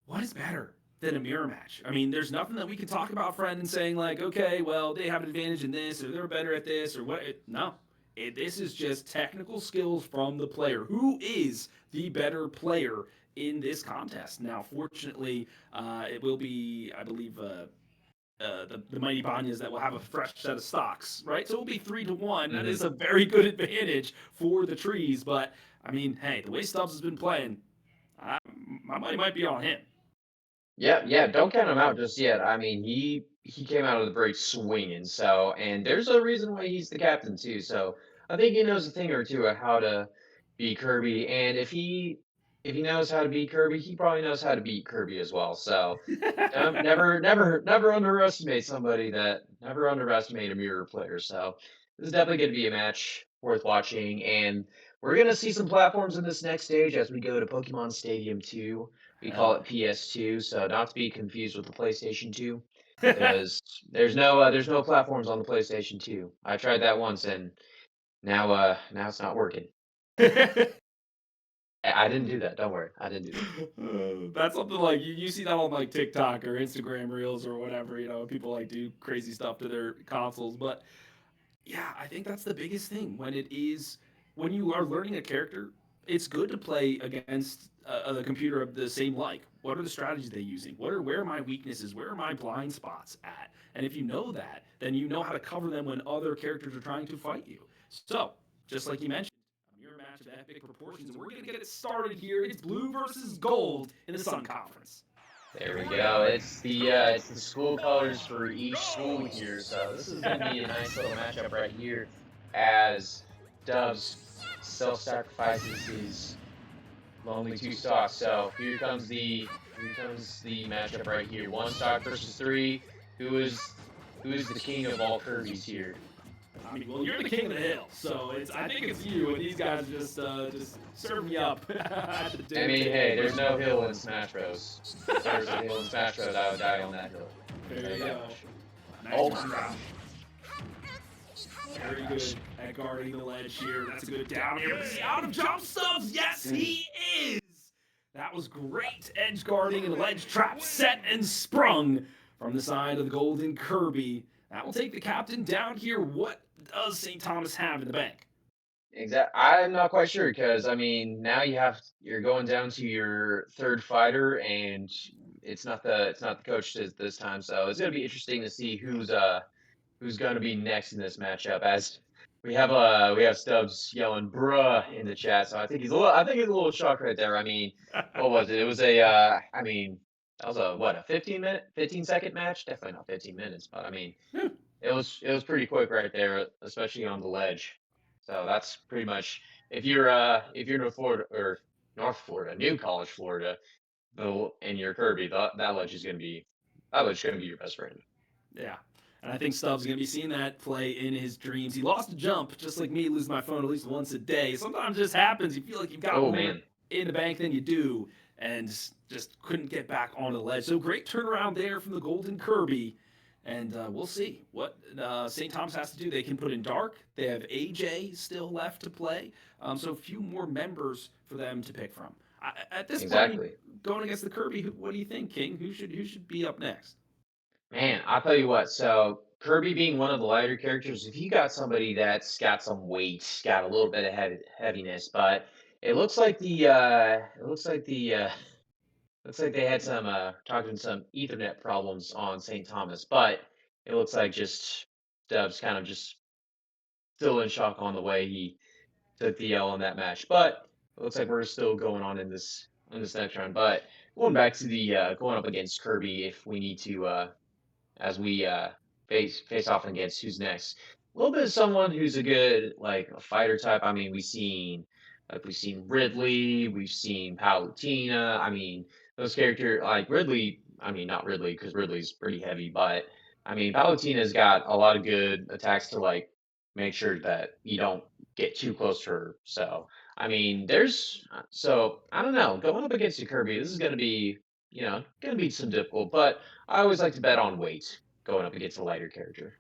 what is better than a mirror match? I mean, there's nothing that we can talk about, friend, and saying like, okay, well, they have an advantage in this, or they're better at this, or what. No, this is just technical skills from the player. Who is the better player in this contest? Now, fortunately, it will be, I believe, the mighty Banyas that will have a fresh set of stocks, right? So it'll be 3-1. That Hmm. is a very good advantage for the trees. But I mean, hey, the way Stubbs has been playing, I, my money might be on him. Yeah, yeah. Don't count him out just yet. I mean, he came out of the break swinging. So, and there's a reason why he's the captain too. So I think he knows a thing or two of how to beat Kirby. And if he knows how to beat Kirby, he probably knows how to beat Kirby as well. So never underestimate somebody that never underestimate a mirror player. So this is definitely going to be a match worth watching, and we're going to see some platforms in this next stage as we go to Pokemon Stadium 2. We call Hell it PS2, so not to be confused with the PlayStation 2, yeah. because there's no platforms on the PlayStation 2. I tried that once, and now it's not working. I didn't do that. Don't worry, I didn't do that. That's something like you see that on like TikTok or Instagram Reels or whatever, people like do crazy stuff to their consoles. But yeah, I think that's the biggest thing when you are learning a character. It's good to play against the computer of the same like. What are the strategies they're using? Where are my weaknesses? Where are my blind spots at? And if you know that, then you know how to cover them when other characters are trying to fight you. So, just like you mentioned, a mirror match of epic proportions, and we're gonna get it started here. It's blue versus gold in the Sun Conference. There we go. It's the school colors for each school here. So this is gonna be a nice little matchup right here, as Dubs self-sacrifices his lonely two stocks. So here comes the matchup right here. One stock versus three. Who is the king of all Kirby's here? I mean, well, you're the king of the hill, so I think it's you, and these guys just serve me up at the I dinner mean, table. hey, there's no hill in Smash Bros. If there's a hill in Smash Bros, I would die on that hill. There you go. Nice Oh my one. gosh. Very good at guarding the ledge here. That's a good down here. Is he out of jump Stubbs? Yes, he is. That was great edge guarding and ledge trap set and sprung from the side of the golden Kirby. That will take the captain down here. What does St. Thomas have in the bank? Exactly. I'm not quite sure, because I mean, now you're going down to your third fighter, and it's not the coach this time. So it's gonna be interesting to see who's gonna be next in this matchup. As we have Stubbs yelling "bruh" in the chat, so I think he's a little shocked right there. I mean, what was it? It was I mean, that was a 15-second match? Definitely not 15 minutes, but I mean, it was pretty quick right there, especially on the ledge. So that's pretty much, if you're North Florida, New College, Florida, and you're Kirby, that ledge is gonna be your best friend. Yeah. And I think Stubbs is going to be seeing that play in his dreams. He lost a jump, just like me, lose my phone at least once a day. Sometimes it just happens. You feel like you've got Oh more man. in the bank than you do, and just couldn't get back on the ledge. So great turnaround there from the Golden Kirby. And we'll see what St. Thomas has to do. They can put in Dark. They have AJ still left to play. So a few more members for them to pick from. At this point, Exactly. going against the Kirby, what do you think, King? Who should be up next? Man, I'll tell you what. So Kirby being one of the lighter characters, if you got somebody that's got some weight, got a little bit of heaviness, but it looks like they had some talking some Ethernet problems on St. Thomas, but it looks like just Dub's kind of just still in shock on the way he took the L on that match. But it looks like we're still going on in this next round. But going back to the going up against Kirby, if we need to as we face off against who's next. A little bit of someone who's a good like a fighter type. I mean, we've seen Ridley, we've seen Palutena. I mean, those characters like Ridley. I mean, not Ridley because Ridley's pretty heavy, but I mean, Palutena's got a lot of good attacks to like make sure that you don't get too close to her. So I mean, so I don't know. Going up against a Kirby, this is going to be going to be some difficult, but I always like to bet on weight going up against a lighter character.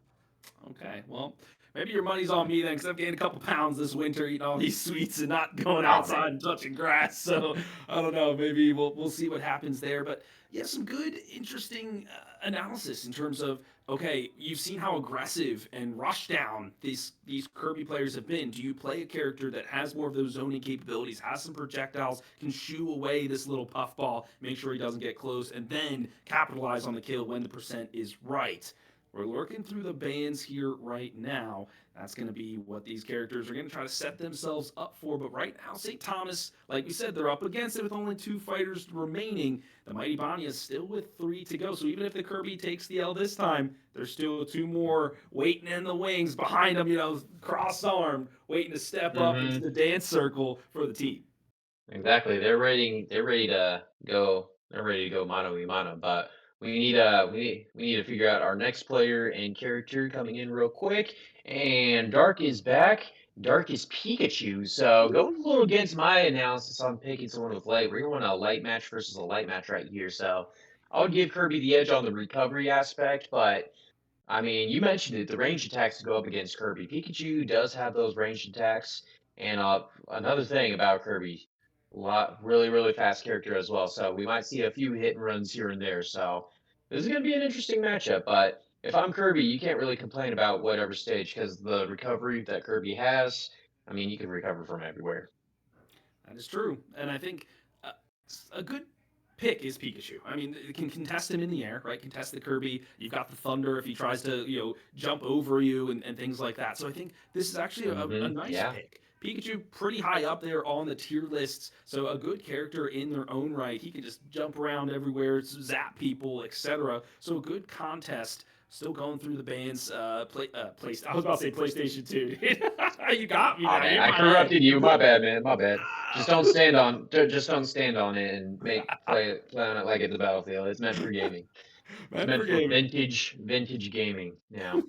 Okay, well, maybe your money's on me then, because I've gained a couple pounds this winter eating all these sweets and not going Oh outside man. and touching grass. So I don't know. Maybe we'll see what happens there. But yeah, some good, interesting analysis in terms of okay, you've seen how aggressive and rush down these Kirby players have been. Do you play a character that has more of those zoning capabilities, has some projectiles, can shoo away this little puffball, make sure he doesn't get close, and then capitalize on the kill when the percent is right? We're lurking through the bands here right now. That's going to be what these characters are going to try to set themselves up for. But right now, St. Thomas, like we said, they're up against it with only 2 fighters remaining. The Mighty Bonnie is still with 3 to go. So even if the Kirby takes the L this time, there's still 2 more waiting in the wings behind them, cross armed, waiting to step up into Hmm. the dance circle for the team. Exactly. They're ready to go. They're ready to go mano a mano. But we need to figure out our next player and character coming in real quick. And Dark is back. Dark is Pikachu. So going a little against my analysis on picking someone with light. We're going a light match versus a light match right here. So I would give Kirby the edge on the recovery aspect, but I mean, you mentioned it, the range attacks to go up against Kirby. Pikachu does have those ranged attacks. And another thing about Kirby, really fast character as well. So we might see a few hit and runs here and there. So this is going to be an interesting matchup. But if I'm Kirby, you can't really complain about whatever stage because the recovery that Kirby has, I mean, you can recover from everywhere. That is true. And I think uh, a good pick is Pikachu. I mean, it can contest him in the air, right? Contest the Kirby. You've got the Thunder if he tries to, jump over you and things like that. So I think this is actually a nice Yeah. pick. Pikachu pretty high up there on the tier lists, so a good character in their own right. He can just jump around everywhere, zap people, etc. So a good contest. Still going through the band's I was about to say PlayStation 2. You got me Oh now. man, You're I my head. corrupted you. My bad, man. My bad. Just don't stand on it and play on it like it's a battlefield. It's meant for gaming. It's Meant meant for for gaming. vintage gaming. Now,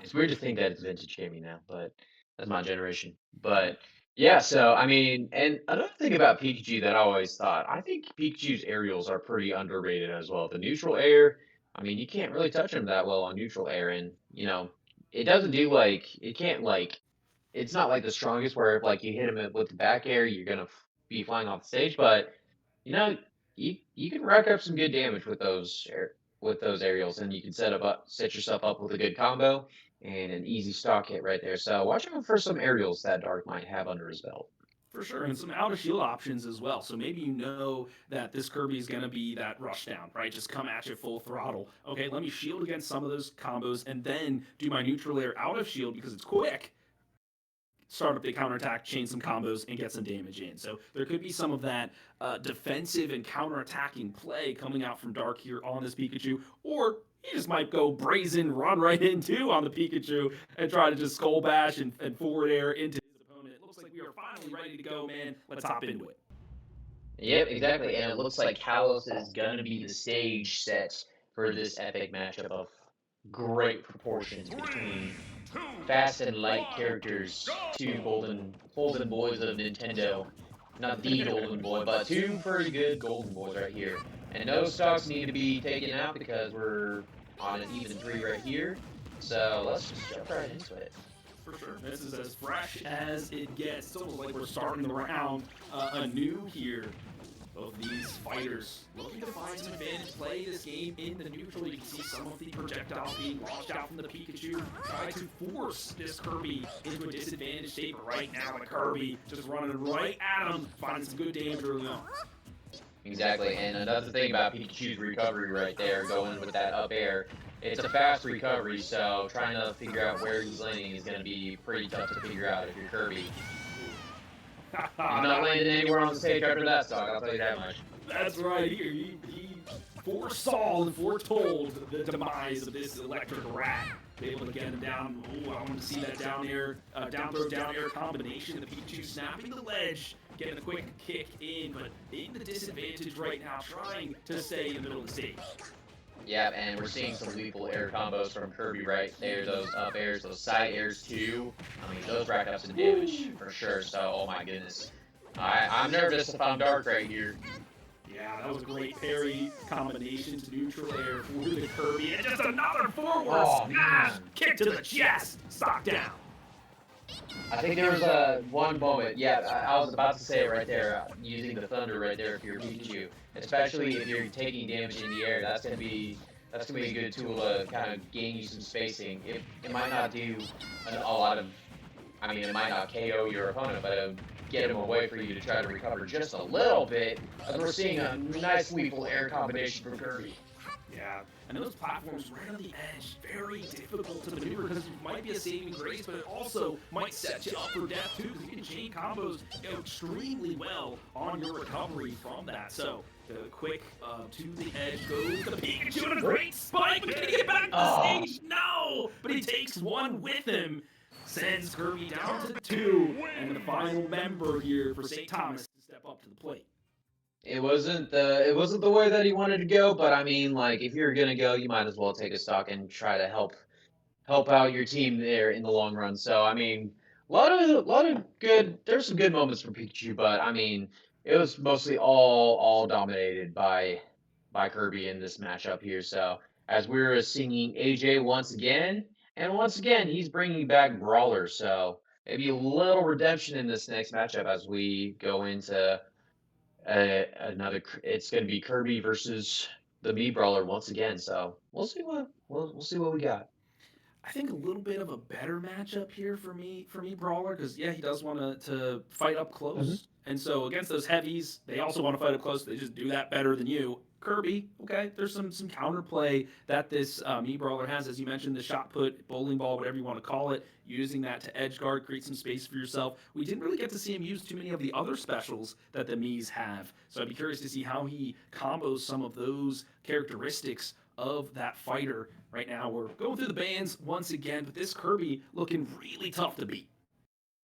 it's weird to think that it's vintage gaming now, but that's my generation. But yeah, so I mean, and another thing about Pikachu that I always thought, I think Pikachu's aerials are pretty underrated as well. The neutral air, I mean, you can't really touch him that well on neutral air, and it doesn't do like it can't like it's not like the strongest where if like you hit him with the back air, you're gonna be flying off the stage. But you know, you can rack up some good damage with with those aerials, and you can set yourself up with a good combo and an easy stock hit right there. So watch out for some aerials that Dark might have under his belt. For sure, and some out of shield options as well. So maybe you know that this Kirby is going to be that rush down, right? Just come at you full throttle. Okay, let me shield against some of those combos and then do my neutral air out of shield because it's quick. Start up the counterattack, chain some combos, and get some damage in. So there could be some of that defensive and counterattacking play coming out from Dark here on this Pikachu, or he just might go brazen, run right into on the Pikachu and try to just skull bash and forward air into his opponent. It looks like we are finally ready to go, man. Let's hop into it. Yep, exactly. And it looks like Kalos is going to be the stage set for this epic matchup of great proportions between fast and light characters, two golden boys of Nintendo. Not the golden boy, but two pretty good golden boys right here. And no stocks need to be taken out because we're on an even 3 right here. So let's just jump right into it. For sure. This is as fresh as it gets. It's almost like we're starting the round anew here. Both these fighters looking to find some advantage play this game in the neutral. You can see some of the projectiles being launched out from the Pikachu, trying to force this Kirby into a disadvantaged state. But right now, the Kirby just running right at him, finding some good damage early on. Exactly, and another thing about Pikachu's recovery right there, going with that up air, it's a fast recovery, so trying to figure out where he's landing is going to be pretty tough to figure out if you're Kirby. He's not landing anywhere on the stage after that stock, I'll tell you that much. That's right. He foresaw and foretold the demise of this electric rat. Able to get him down. Oh, I want to see that down air, down throw, down air combination. The Pikachu snapping the ledge, getting a quick kick in, but in the disadvantage right now, trying to stay in the middle of the stage. Yeah, and we're seeing some lethal air combos from Kirby right there. Those up airs, those side airs too. I mean, those rack up some damage for sure. So, oh my goodness. I'm nervous if I'm Dark right here. Yeah, that was a great parry combination to neutral air for the Kirby. And just another forward smash! Kick to the chest! Stock down. I think there was one moment. Yeah, I was about to say it right there, using the thunder right there if you're Pikachu. Especially if you're taking damage in the air, that's gonna be a good tool to kind of gain you some spacing. It might not do a lot of, I mean, it might not KO your opponent, but it'll get him away for you to try to recover just a little bit. As we're seeing a nice lethal air combination from Kirby. Yeah, and those platforms right on the edge, very difficult to maneuver because it might be a saving grace, but it also might set you up for death too, because you can chain combos extremely well on your recovery from that. So the quick to the edge goes the Pikachu, and a great spike, but can he get back to the stage? No, but he takes one with him, sends Kirby down to 2, and the final member here for St. Thomas to step up to the plate. It wasn't the way that he wanted to go, but I mean, like, if you're gonna go, you might as well take a stock and try to help out your team there in the long run. So I mean, a lot of good. There's some good moments for Pikachu, but I mean, it was mostly all dominated by Kirby in this matchup here. So as we're seeing AJ once again, and once again he's bringing back Brawler. So maybe a little redemption in this next matchup as we go into. It's going to be Kirby versus the Mii Brawler once again. So we'll see what we got. I think a little bit of a better matchup here for me Brawler, because yeah, he does want to fight up close, and so against those heavies, they also want to fight up close. They just do that better than you. Kirby, okay, there's some counterplay that this Mii Brawler has, as you mentioned, the shot put, bowling ball, whatever you want to call it, using that to edge guard, create some space for yourself. We didn't really get to see him use too many of the other specials that the Miis have, so I'd be curious to see how he combos some of those characteristics of that fighter. Right now, we're going through the bands once again, but this Kirby looking really tough to beat.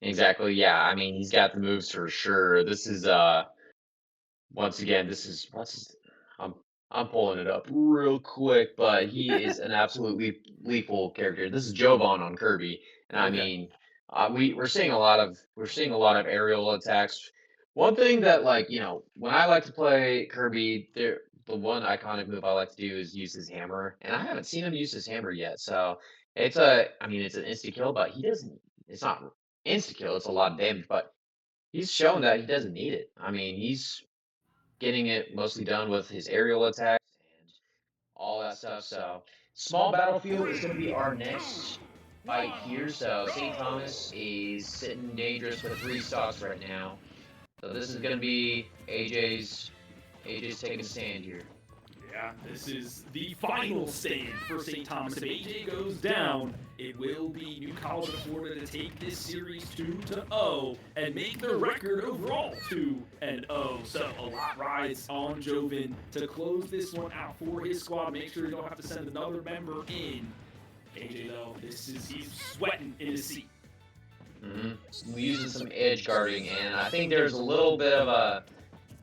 Exactly, yeah. I mean, he's got the moves for sure. This is once again, I'm pulling it up real quick, but he is an absolutely lethal character. This is Jovan on Kirby, and I mean, we're seeing a lot of aerial attacks. One thing that, like, you know, when I like to play Kirby, the one iconic move I like to do is use his hammer, and I haven't seen him use his hammer yet. So it's an insta kill, but it's not insta kill. It's a lot of damage, but he's shown that he doesn't need it. I mean, he's getting it mostly done with his aerial attacks and all that stuff. So small battlefield is going to be our next fight here. So St. Thomas is sitting dangerous with 3 stocks right now. So this is going to be AJ's taking a stand here. Yeah, this is the final stand for St. Thomas. If AJ goes down, it will be New College of Florida to take this series 2-0 and make their record overall 2-0. So a lot rides on Jovan to close this one out for his squad. Make sure you don't have to send another member in. AJ, though, he's sweating in his seat. Using some edge guarding, and I think there's a little bit of a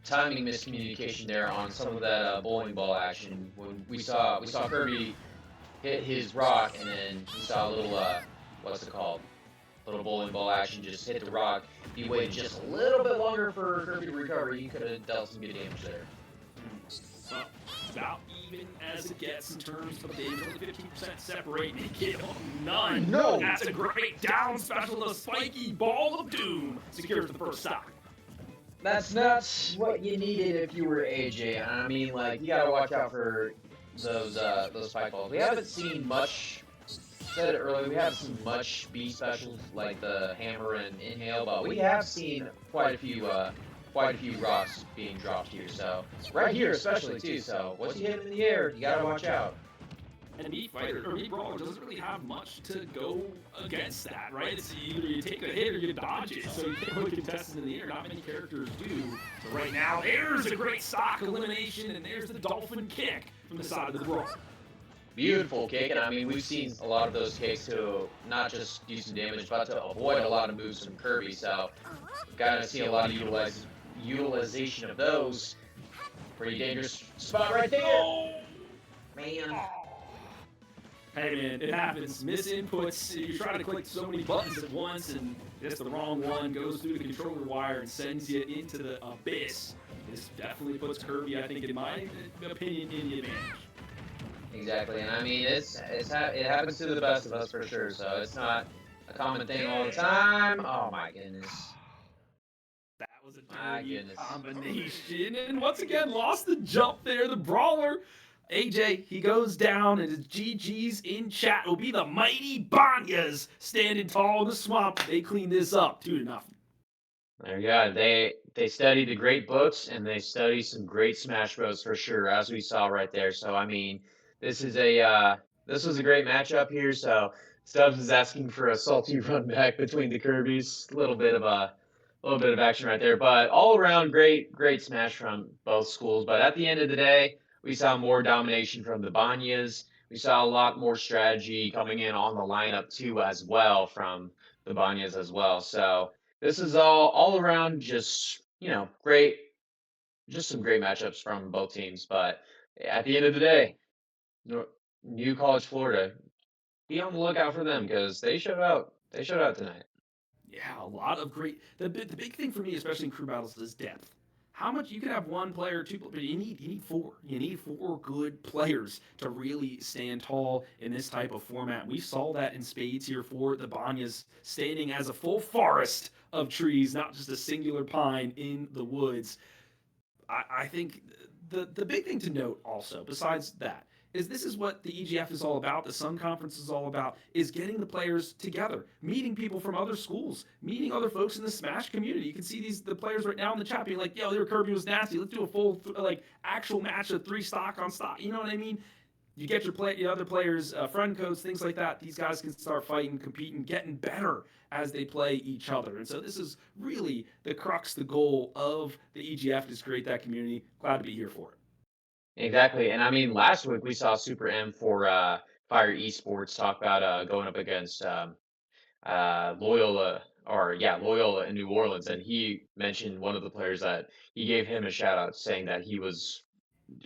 timing miscommunication there on some of that bowling ball action. When we saw Kirby hit his rock, and then we saw a little little bowling ball action just hit the rock. If he waited just a little bit longer for Kirby to recover, he could have dealt some good damage there. about even as it gets in terms of the only 15% separate. Naked on none. No. That's a great down special. The spiky ball of doom secures the first stock. That's not what you needed if you were AJ. I mean, like, you gotta watch out for those spike balls. We haven't seen much. Said it earlier. We haven't seen much B specials like the hammer and inhale, but we have seen quite a few rocks being dropped here. So right here, especially too. So once you hit them in the air, you gotta watch out. And Meat Fighter or Meat Brawler doesn't really have much to go against that, right? It's either you take a hit or you dodge it. So you can't really contest it in the air. Not many characters do. So right now, there's a great stock elimination, and there's the dolphin kick from the side of the Brawler. Beautiful kick, and I mean, we've seen a lot of those kicks to not just do some damage, but to avoid a lot of moves from Kirby. So we've got to see a lot of utilization of those. Pretty dangerous spot right there. Oh, Man. hey man, it happens. Misinputs. You try to click so many buttons at once, and just the wrong one goes through the controller wire and sends you into the abyss. This definitely puts Kirby, I think, in my opinion, in the advantage. Exactly, and I mean, it happens to the best of us for sure, so it's not a common thing all the time. Oh my goodness. That was a My dirty goodness. combination, and once again lost the jump there. The Brawler, AJ, he goes down, and his GG's in chat will be the mighty Banyas standing tall in the swamp. They clean this up 2-0. There you go. They study the great books and they study some great Smash Bros for sure, as we saw right there. So I mean, this was a great matchup here. So Stubbs is asking for a salty run back between the Kirbys. A little bit of action right there, but all around great Smash from both schools. But at the end of the day, we saw more domination from the Banyas. We saw a lot more strategy coming in on the lineup too, as well from the Banyas as well. So this is all around just great, just some great matchups from both teams. But at the end of the day, New College Florida, be on the lookout for them because they showed out. They showed out tonight. Yeah, a lot of great. The big thing for me, especially in crew battles, is depth. How much you can have one player, two, but you need four. You need four good players to really stand tall in this type of format. We saw that in spades here for the Banyas, standing as a full forest of trees, not just a singular pine in the woods. I think the big thing to note also, besides that, is this is what the EGF is all about, the Sun Conference is all about, is getting the players together, meeting people from other schools, meeting other folks in the Smash community. You can see the players right now in the chat being like, yo, their Kirby was nasty. Let's do a full, actual match of 3 stock on stock. You know what I mean? You get your other players, friend codes, things like that. These guys can start fighting, competing, getting better as they play each other. And so this is really the crux, the goal of the EGF, is create that community. Glad to be here for it. Exactly, and I mean, last week we saw Super M for Fire Esports talk about going up against Loyola in New Orleans, and he mentioned one of the players that he gave him a shout out, saying that he was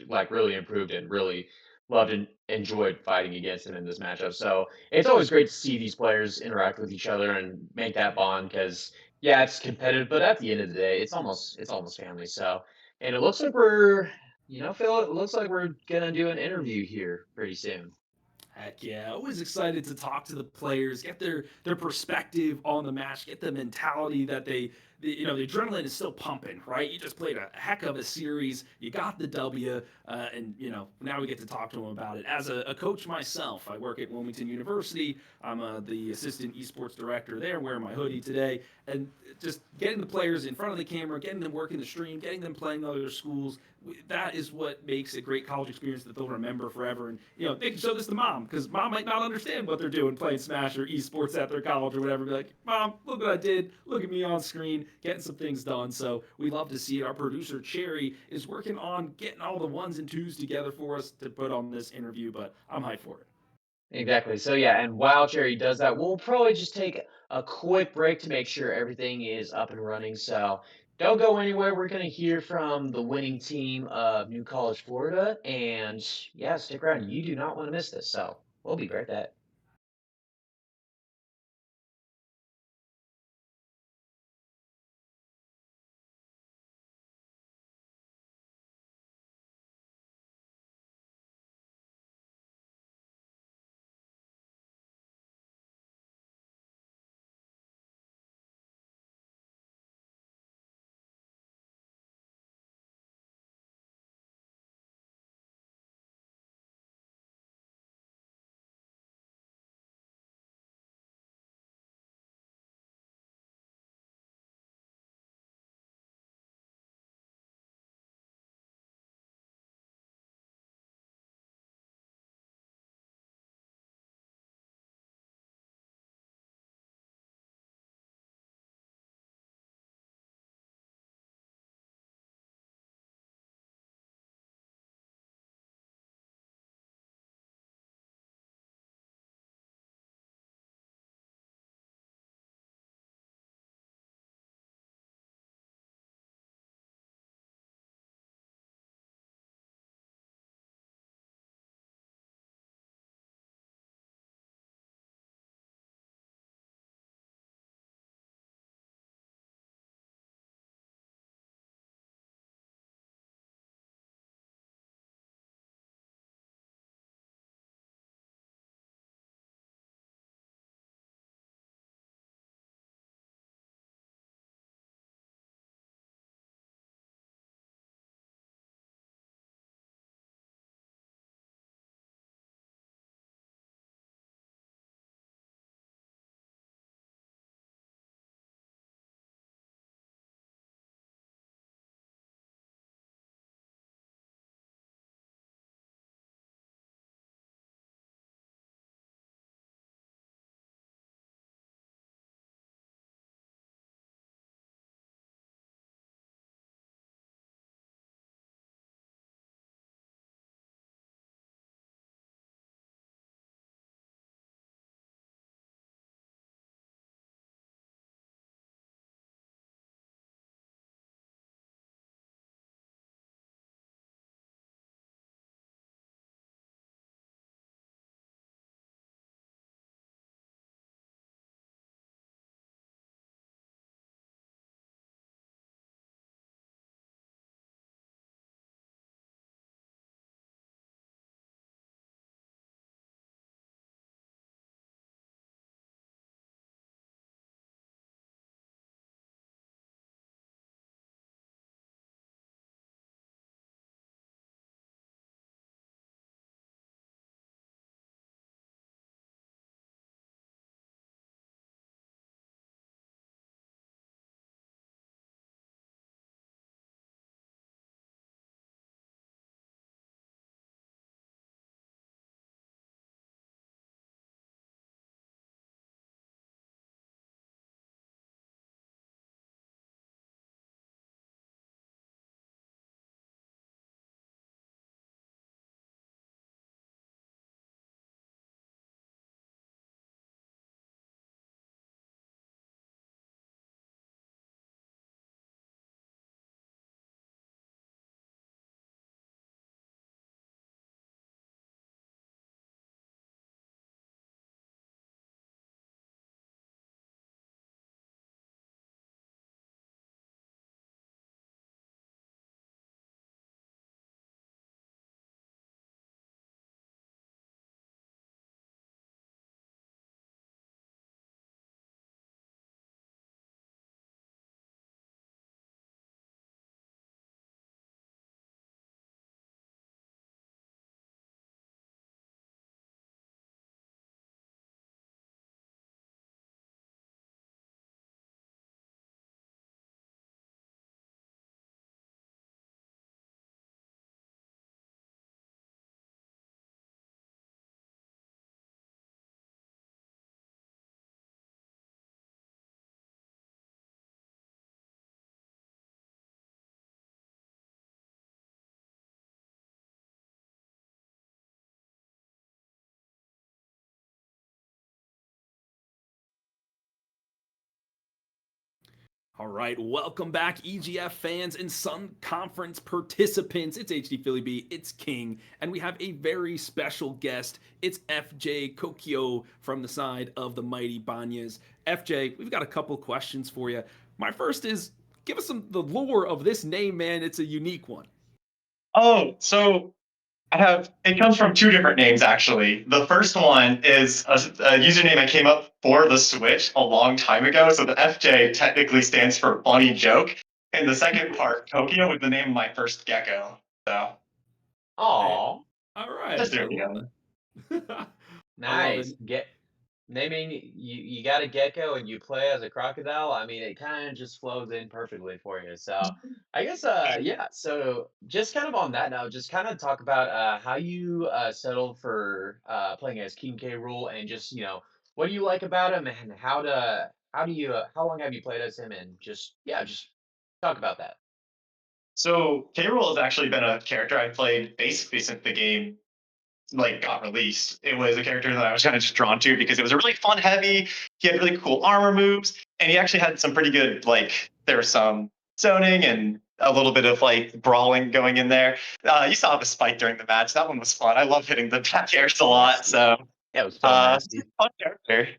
like really improved and really loved and enjoyed fighting against him in this matchup. So it's always great to see these players interact with each other and make that bond because yeah, it's competitive, but at the end of the day, it's almost family. So and it looks like Phil, it looks like we're gonna do an interview here pretty soon. Heck yeah, always excited to talk to the players, get their perspective on the match, get the mentality that the adrenaline is still pumping, right? You just played a heck of a series, you got the W, and now we get to talk to them about it. As a coach myself, I work at Wilmington University. I'm the assistant esports director there, wearing my hoodie today, and just getting the players in front of the camera, getting them working the stream, getting them playing other schools. That is what makes a great college experience that they'll remember forever. And they can show this to mom because mom might not understand what they're doing playing Smash or esports at their college or whatever. Be like, Mom, look what I did. Look at me on screen, getting some things done. So we love to see it. Our producer Cherry is working on getting all the ones and twos together for us to put on this interview. But I'm hyped for it. Exactly. So yeah, and while Cherry does that, we'll probably just take a quick break to make sure everything is up and running. So don't go anywhere. We're gonna hear from the winning team of New College Florida, and yeah, stick around. You do not want to miss this. So we'll be right back. All right, welcome back, EGF fans and Sun Conference participants. It's HD Philly B, it's King, and we have a very special guest. It's FJ Kokio from the side of the Mighty Banyas. FJ, we've got a couple questions for you. My first is, give us the lore of this name, man. It's a unique one. Oh, so it comes from two different names actually. The first one is a username I came up for the Switch a long time ago. So the FJ technically stands for funny joke. And the second part, Tokyo, was the name of my first gecko. So Oh, All right, just I there we love go. it. I love nice. it. Naming you got a gecko and you play as a crocodile. I mean, it kind of just flows in perfectly for you. So I guess yeah. So just kind of on that note, just kind of talk about how you settled for playing as King K. Rool, and just what do you like about him, and how do you how long have you played as him, and just yeah, just talk about that. So K-Rool has actually been a character I played basically since the game got released. It was a character that I was kind of just drawn to because it was a really fun heavy. He had really cool armor moves, and he actually had some pretty good there was some zoning and a little bit of brawling going in there. You saw the spike during the match. That one was fun. I love hitting the back airs a lot. Nasty. So Yeah, it was so it's just nasty. a fun character.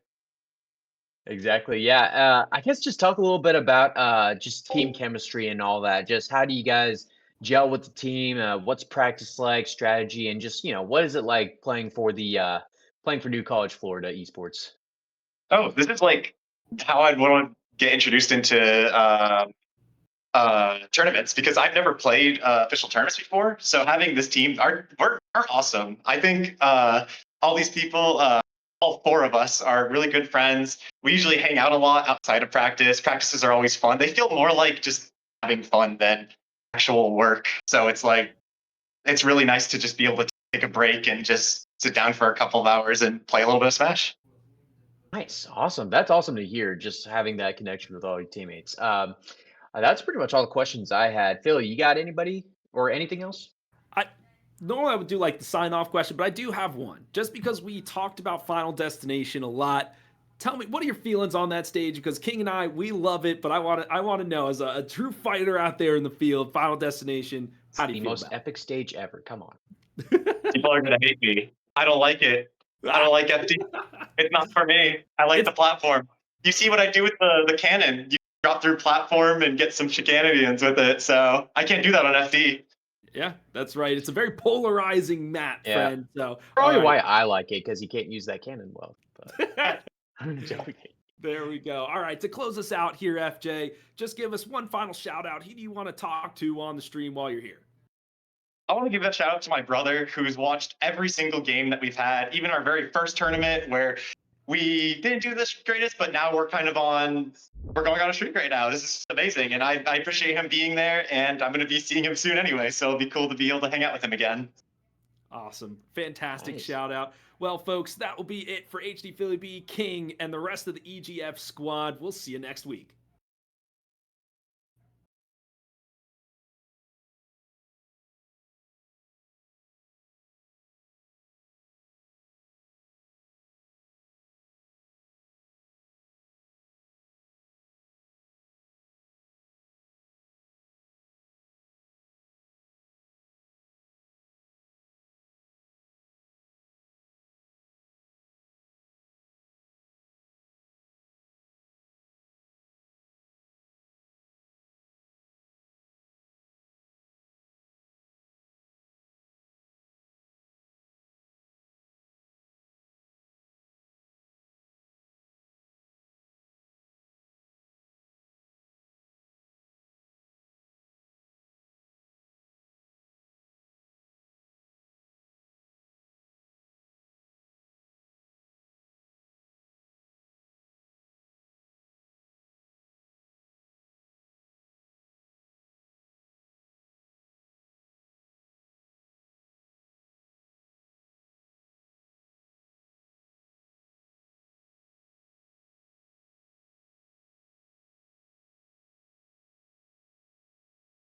Exactly. Yeah. I guess just talk a little bit about just team chemistry and all that. Just how do you guys gel with the team? What's practice like, strategy, and just what is it like playing for the playing for New College Florida esports? Oh, this is how I'd want to get introduced into tournaments because I've never played official tournaments before. So having this team are awesome. I think all these people, all four of us, are really good friends. We usually hang out a lot outside of practice. Practices are always fun. They feel more like just having fun than actual work. So it's really nice to just be able to take a break and just sit down for a couple of hours and play a little bit of Smash. Nice, awesome. That's awesome to hear. Just having that connection with all your teammates. That's pretty much all the questions I had. Phil, you got anybody or anything else? I Normally I would do like the sign off question, but I do have one. Just because we talked about Final Destination a lot, tell me what are your feelings on that stage? Because King and I, we love it, but I want to know as a true fighter out there in the field, Final Destination, It's how do you the feel most about epic stage ever. Come on. it? People are gonna hate me. I don't like it. I don't like FD. It's not for me. I like It's the platform. You see what I do with the cannon. You drop through platform and get some shenanigans with it. So I can't do that on FD. yeah, that's right. It's a very polarizing map, Yeah. friend. So all Probably right. why I like it, because you can't use that cannon well. But I'm joking. There we go. All right, to close us out here, FJ, just give us one final shout out. Who do you want to talk to on the stream while you're here? I want to give a shout out to my brother who's watched every single game that we've had, even our very first tournament where we didn't do this greatest, but now we're going on a streak right now. This is amazing. And I appreciate him being there, and I'm going to be seeing him soon anyway. So it'll be cool to be able to hang out with him again. Awesome. Fantastic Nice. shout out. Well, folks, that will be it for HD Philly B, King, and the rest of the EGF squad. We'll see you next week.